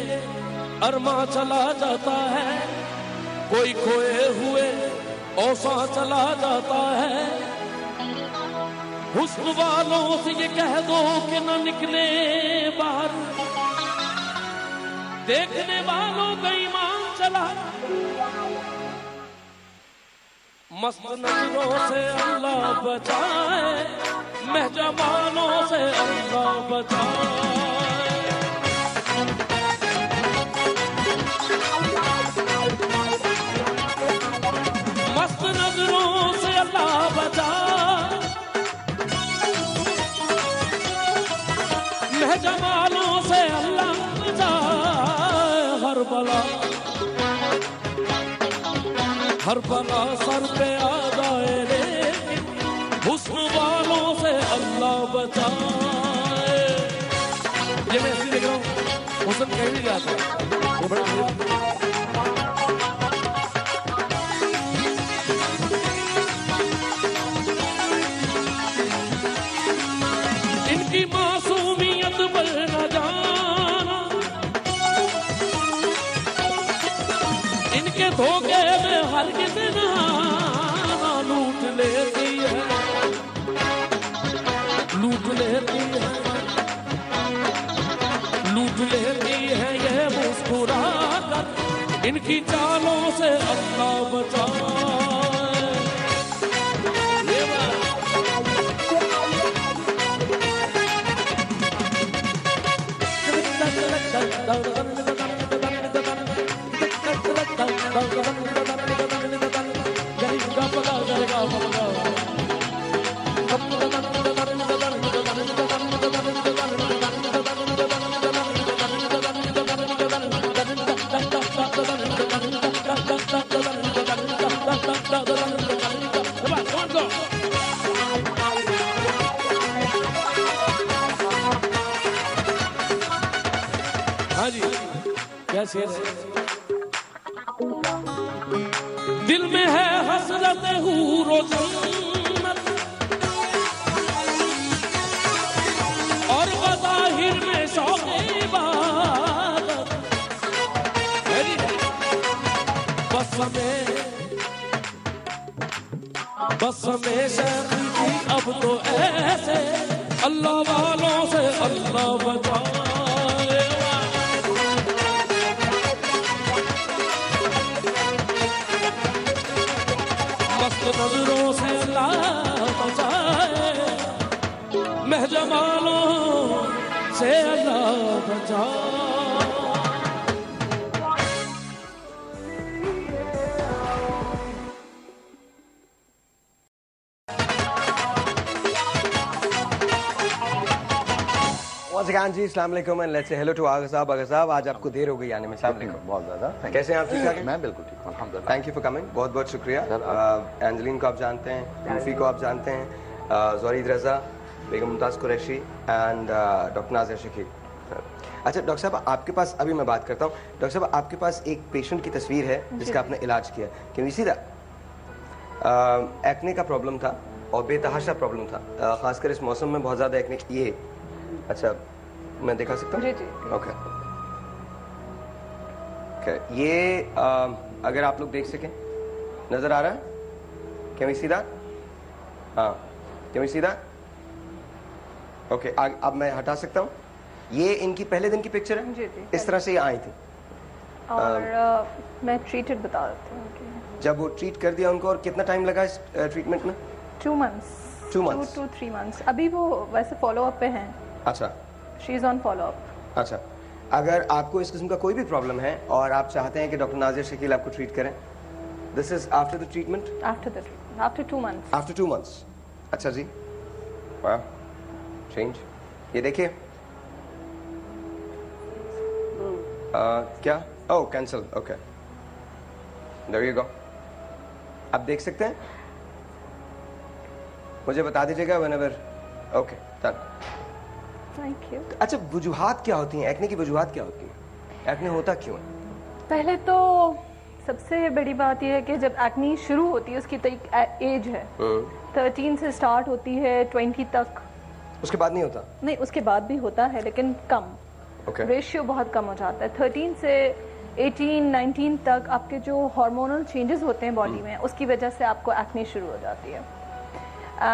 अरमा चला जाता है, कोई खोए हुए औसा चला जाता है, हुस्न वालों से ये कह दो कि न निकले बाहर, देखने वालों का ईमान चला, मस्त नजरों से अल्लाह बचाए, महजबानों से अल्लाह बचाए। मस्त नजरों से अल्लाह बचाए, महजबानों से अल्लाह बचाए, हर बला सर पे आ जाए रे, हुस्न वालों से अल्लाह बचाए। ये मैं ऐसे देख रहा हूँ, हुस्न कह भी जाता है, ये बड़ा इनकी मासूमियत पर न जाना, इनके धोखे में हर किसी नहाना, लूट लेती है लूट लेती है लूट लेती है ये मुस्कुरा कर, इनकी चालों से अल्लाह बचाए। हाँ जी, क्या शेर है? दिल में है हजरत हूरो जन्नत और बज़ाहिर में शौक़ इबादत। बस में शर्म की अब तो ऐसे अल्लाह वालों से अल्लाह बचाए। मस्त नजरों से अल्लाह बचाए, महजमालों से अल्लाह बचाए। Once again जी, अस्सलाम वालेकुम and let's say hello to Agha sahab. Agha साहब, आज आपको देर हो गई आने में। अस्सलाम वालेकुम। बहुत ज़्यादा। कैसे हैं आप? ठीक ठाक हैं? मैं बिल्कुल ठीक हूँ, अल्हम्दुलिल्लाह। थैंक यू फॉर कमिंग, बहुत बहुत शुक्रिया। एंजलिन को आप जानते हैं, रूफी को आप जानते हैं, ज़ोरीद रज़ा, बेगम मुमताज़ कुरैशी एंड डॉक्टर नाज़िर शकील। अच्छा डॉक्टर साहब, आपके पास अभी मैं बात करता हूँ। डॉक्टर साहब, आपके पास एक पेशेंट की तस्वीर है जिसका आपने इलाज किया, क्योंकि सीधा एक्ने का प्रॉब्लम था और बेतहाशा प्रॉब्लम था, खासकर इस मौसम में बहुत ज़्यादा एक्ने। ये अच्छा, मैं दिखा सकता हूँ? जी जी। ओके ओके, ये अगर आप लोग देख सकें, नजर आ रहा है? क्या मैं सीधा? हाँ, क्या मैं सीधा? ओके, अब मैं हटा सकता हूँ। ये इनकी पहले दिन की पिक्चर है। जी जी। इस तरह से ये आई थी और मैं ट्रीटेड बता देती हूँ। जब वो ट्रीट कर दिया उनको, और कितना टाइम लगा इस ट्रीटमेंट में? 2 months। 2 months। 2 to 3 months। अभी वो वैसे फॉलो अप पे हैं। अच्छा, she is on follow up. अच्छा, अगर आपको इस किस्म का कोई भी प्रॉब्लम है और आप चाहते हैं कि डॉक्टर नाज़िर शकील आपको ट्रीट करें, this is after the treatment? After 2 months। After 2 months। अच्छा जी, वाह, चेंज। ये देखिए, क्या? Oh, cancel. Okay, there you go. आप देख सकते हैं, मुझे बता दीजिएगा whenever. Okay, done. Thank you. अच्छा, वजूहात क्या होती हैं? एक्ने की वजूहात क्या होती हैं? एक्ने होता क्यों है? पहले तो सबसे बड़ी बात यह है कि जब एक्ने शुरू होती है उसकी तो एक एज है, 13 से स्टार्ट होती है 20 तक। उसके बाद नहीं होता? नहीं, उसके बाद भी होता है लेकिन कम। रेशियो बहुत कम हो जाता है। 13 से 18-19 तक आपके जो हार्मोनल चेंजेस होते हैं बॉडी में, उसकी वजह से आपको एक्ने शुरू हो जाती है।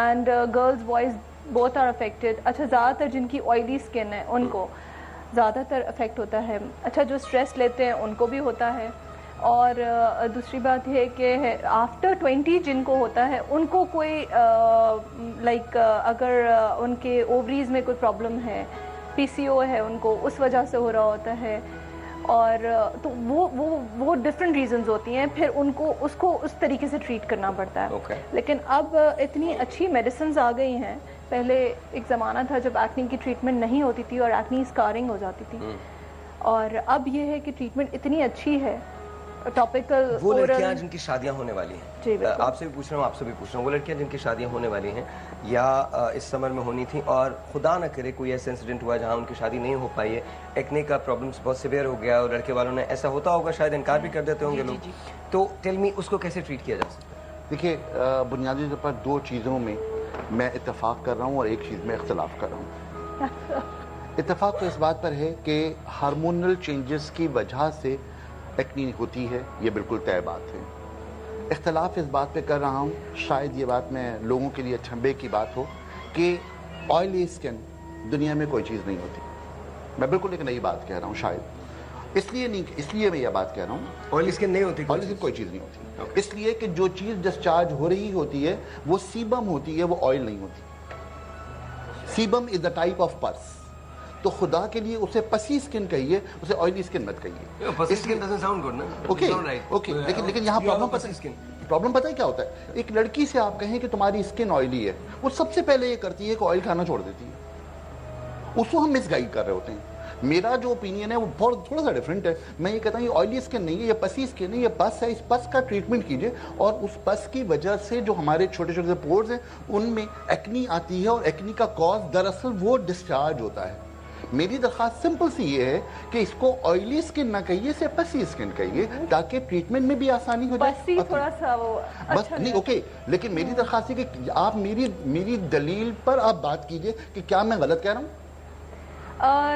And girls boys both are affected. अच्छा, ज़्यादातर जिनकी ऑयली स्किन है उनको ज़्यादातर अफेक्ट होता है। अच्छा, जो स्ट्रेस लेते हैं उनको भी होता है। और दूसरी बात यह है कि आफ्टर 20 जिनको होता है उनको कोई अगर उनके ओवरीज में कोई प्रॉब्लम है, PCO है उनको, उस वजह से हो रहा होता है। और तो वो डिफरेंट रीजंस होती हैं, फिर उनको उसको उस तरीके से ट्रीट करना पड़ता है। लेकिन अब इतनी अच्छी मेडिसिन्स आ गई हैं। पहले एक ज़माना था जब एक्ने की ट्रीटमेंट नहीं होती थी और एक्ने स्कारिंग हो जाती थी, और अब ये है कि ट्रीटमेंट इतनी अच्छी है। टॉपिकल वो लड़कियां जिनकी शादियां होने वाली हैं, आपसे भी पूछ रहा हूँ, आपसे भी पूछ रहा हूँ, वो लड़कियां जिनकी शादियां होने वाली हैं या इस समर में होनी थी, और खुदा न करे कोई ऐसा इंसिडेंट हुआ जहाँ उनकी शादी नहीं हो पाई है, एक्ने का प्रॉब्लम्स बहुत सिवियर हो गया और लड़के वालों ने, ऐसा होता होगा, शायद इनकार भी कर देते होंगे लोग, तो टेल मी उसको कैसे ट्रीट किया जा सकता है? देखिए, बुनियादी तौर पर 2 चीज़ों में मैं इत्तेफाक कर रहा हूँ और एक चीज़ में इख्तलाफ कर रहा हूँ। इत्तेफाक तो इस बात पर है कि हार्मोनल चेंजेस की वजह से एक्ने होती है, ये बिल्कुल तय बात है। इख्तलाफ इस बात पे कर रहा हूँ, शायद ये बात में लोगों के लिए छंबे की बात हो कि ऑयली स्किन दुनिया में कोई चीज़ नहीं होती। मैं बिल्कुल एक नई बात कह रहा हूँ, शायद इसलिए मैं ये बात कह रहा हूँ, ऑयली स्किन नहीं होती, ऑयली स्किन कोई चीज़ नहीं होती। इसलिए कि जो चीज़ डिस्चार्ज हो रही होती है वो सीबम होती है, वो ऑयल नहीं होती। Sebum is the type of पस। तो खुदा के लिए उसे पसी स्किन कहिए, उसे ऑयली स्किन मत कहिए। पसी स्किन डजंट साउंड गुड ना? ओके, लेकिन यहाँ प्रॉब्लम पता है क्या होता है? एक लड़की से आप कहें कि तुम्हारी स्किन ऑयली है, वो सबसे पहले ये करती है कि ऑयल खाना छोड़ देती है। उसको हम मिसगाइड कर रहे होते हैं। मेरा जो ओपिनियन है वो बहुत थोड़ा सा डिफरेंट है। मैं ये कहता हूँ ये ऑयली स्किन नहीं है, ये पसी स्किन है, ये पस है। इस पस का ट्रीटमेंट कीजिए और उस पस की वजह से जो हमारे छोटे छोटे पोर्स हैं उनमें एक्नी आती है और एक्नी का कॉज दरअसल वो डिस्चार्ज होता है। मेरी दरख्वास्त सिंपल सी ये है कि इसको ऑयली स्किन ना कहिए, से पसी स्किन कहिए, ताकि ट्रीटमेंट में भी आसानी हो जाए। पसी थोड़ा सा वो बस अच्छा नहीं, ओके, लेकिन मेरी दरख्वास्त है कि आप मेरी दलील पर आप बात कीजिए कि क्या मैं गलत कह रहा हूँ।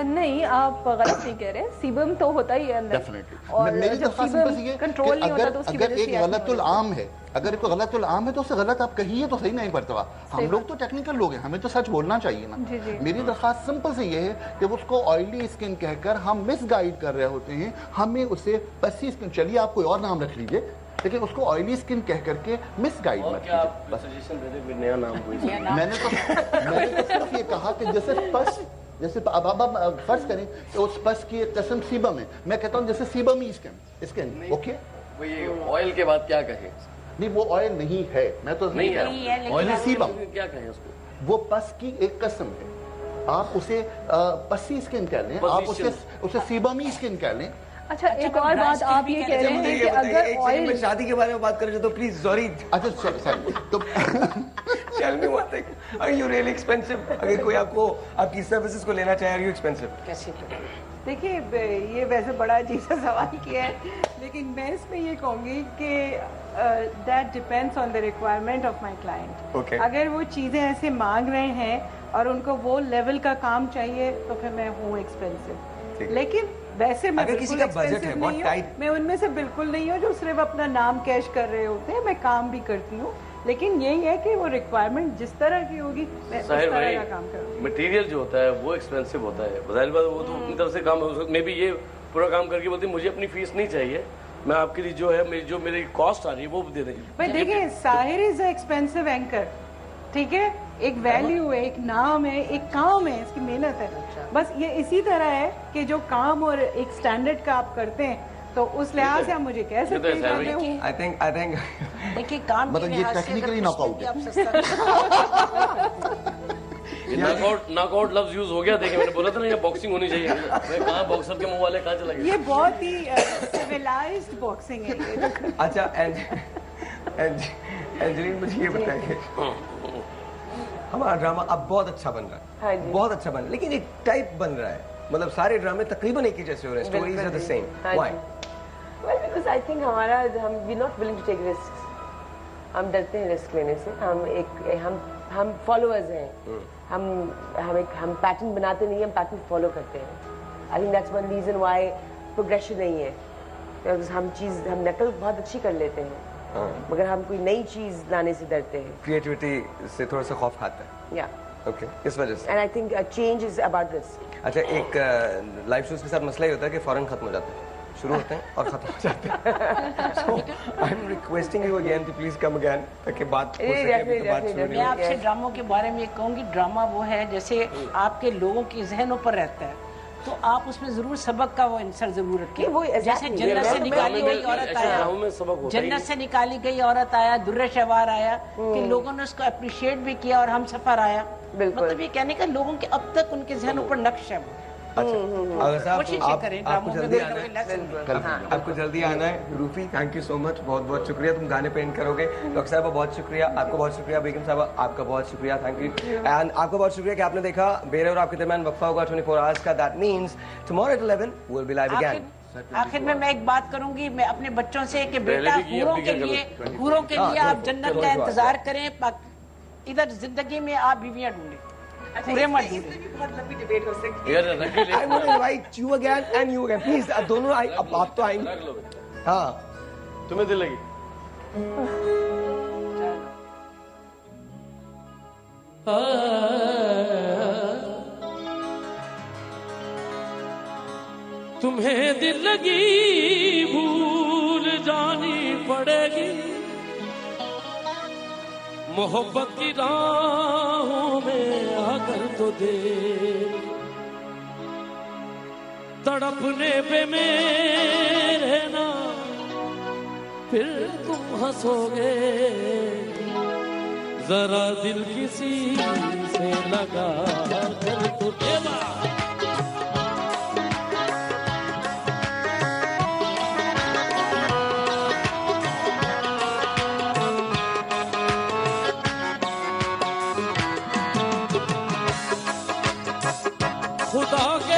नहीं, आप गलत नहीं कह रहे। सीबम तो होता ही है अंदर। डेफिनेटली। मेरी दरख्वास्त बस ये कंट्रोल नहीं होता तो उसकी अगर वजह एक से गलतुल आम है, अगर एक गलतुल आम है तो उससे गलत आप कहिए तो सही नहीं पड़ता। हम लोग तो टेक्निकल लोग हैं, हमें तो सच बोलना चाहिए ना। मेरी दरख्वास्त सिंपल से ये है कि उसको ऑयली स्किन कहकर हम मिसगाइड कर रहे होते हैं, हमें उसे पसी स्किन, चलिए आप कोई और नाम रख लीजिए, लेकिन उसको ऑयली स्किन कह करके मिसगाइड मत कीजिए। नया नाम कोई मैंने तो सिर्फ ये कहा कि जैसे पस, जैसे अब आप फर्ज करें कि उस पस की एक किस्म सीबम है, मैं कहता हूँ जैसे सीबम ही स्किन, ओके। ऑयल के बाद क्या कहें? नहीं, वो ऑयल नहीं है, मैं तो नहीं कह रहा हूँ, ऑयल सीबम क्या कहें उसको? वो पस की एक किस्म है, आप उसे पसी स्किन कह लें, आप उसे सीबमी स्किन कह लें। अच्छा, एक और बात आप ये कह रहे हैं कि अगर ऑयल, शादी के बारे में बात करें तो प्लीज सॉरी। अच्छा सॉरी, तो tell me one thing, are you really expensive? अगर कोई आपकी सर्विसेज को लेना चाहे, आर यू एक्सपेंसिव? कैसे? देखिए, ये वैसे बड़ा अजीब सा सवाल किया है, लेकिन मैं इसमें ये कहूँगी कि that depends on the requirement of my client. अगर वो चीज़ें ऐसे मांग रहे हैं और उनको वो लेवल का काम चाहिए तो फिर मैं हूँ एक्सपेंसिव, लेकिन वैसे मैं अगर किसी का बजट है बहुत टाइट, मैं उनमें से बिल्कुल नहीं हूँ जो सिर्फ अपना नाम कैश कर रहे होते हैं। मैं काम भी करती हूँ, लेकिन यही है कि वो रिक्वायरमेंट जिस तरह की होगी मैं उस तरह का काम करूँगी। मटेरियल जो होता है वो एक्सपेंसिव होता है, बजाय बात वो तो अपनी तरफ से काम है। मे भी ये पूरा काम करके बोलती मुझे अपनी फीस नहीं चाहिए, मैं आपके लिए जो है जो मेरी कॉस्ट आ रही है वो दे देंगे। भाई देखिए, साहिर इज एक्सपेंसिव एंकर, ठीक है, एक वैल्यू है, एक नाम है, एक काम है, इसकी मेहनत है। बस ये इसी तरह है कि जो काम और एक स्टैंडर्ड का आप करते हैं तो उस लिहाज से आप मुझे कह सकते हैं। आई थिंक देखिए, काम मतलब ये टेक्निकली नॉकआउट है। नॉकआउट लफ्ज यूज हो गया। देखिए, मैंने बोला था ना ये बॉक्सिंग होनी चाहिए। मैं कहाँ बॉक्सर के मुंह वाले कहाँ चला गया? ये बहुत ही सिविलाइज्ड बॉक्सिंग है ये। अच्छा, एंजेलिन मुझे ये बताइए, हमारा ड्रामा अब बहुत अच्छा बन रहा है, बहुत अच्छा बन रहा है, लेकिन एक टाइप बन रहा है, मतलब सारे ड्रामे तकरीबन एक ही जैसे हो रहे हैं, stories are the same. Why? Well, because I think हमारा we not willing to take risk. हम डरते हैं रिस्क लेने से। हम फॉलोअर्स हैं। हम पैटर्न बनाते नहीं, हम पैटर्न फॉलो करते हैं। I think that's one reason why progression नहीं है। हम नकल बहुत अच्छी कर लेते हैं, मगर हम कोई नई चीज लाने से डरते हैं। क्रिएटिविटी से थोड़ा सा खौफ खाता है। या ओके, इस वजह से। And I think change is about this. अच्छा, एक लाइव शोज के साथ मसला ये होता है कि फौरन खत्म हो जाते हैं, शुरू होते हैं और खत्म हो जाते हैं। So I am requesting you again to please come again, ताकि बात हो सके। अभी तो बात शुरू मैं आपसे ड्रामों के बारे में कहूँगी, ड्रामा वो है जैसे आपके लोगों के जहनों पर रहता है, तो आप उसमें जरूर सबक का वो इंसर जरूर रखिए। वो जैसे जन्नत से निकाली गई औरत आया, जन्नत से निकाली गई औरत आया, दुर्र शवार आया, कि लोगों ने उसको अप्रिशिएट भी किया और हम सफर आया। मतलब ये कहने का लोगों के अब तक उनके जहनों पर नक्श है। आपको जल्दी आना है। Rufi, thank you so much, बहुत बहुत शुक्रिया, तुम गाने पे एंड करोगे। डॉक्टर साहब बहुत शुक्रिया, आपको बहुत शुक्रिया। बेगम साहब आपका बहुत शुक्रिया, थैंक यू। एंड आपको बहुत शुक्रिया कि आपने देखा। मेरे और आपके दरमियान वक्फा होगा 24 आवर्स का। That means tomorrow at 11 we will be live again. आखिर में मैं एक बात करूंगी, मैं अपने बच्चों से कि बेटा हूरों के लिए आप जन्नत का इंतजार करें, इधर जिंदगी में आप बीवियां ढूंढें, पूरे मत ढूंढें। बहुत लंबी डिबेट हो सकती है। I will invite you again and you again, please। दोनों अब आप तो आएंगे। हाँ, तुम्हें दिल लगी? तुम्हें दिल लगी भूल जानी पड़ेगी, मोहब्बत की राहों में आकर तो दे, तड़पने पे मेरे ना फिर तुम हंसोगे, जरा दिल किसी से लगा कर तो देना। खुदा के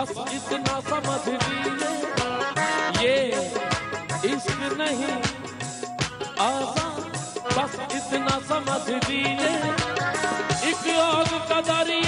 बस इतना समझ लीजिए ये इश्क नहीं आसान, बस इतना समझ लीजिए एक आग का दरिया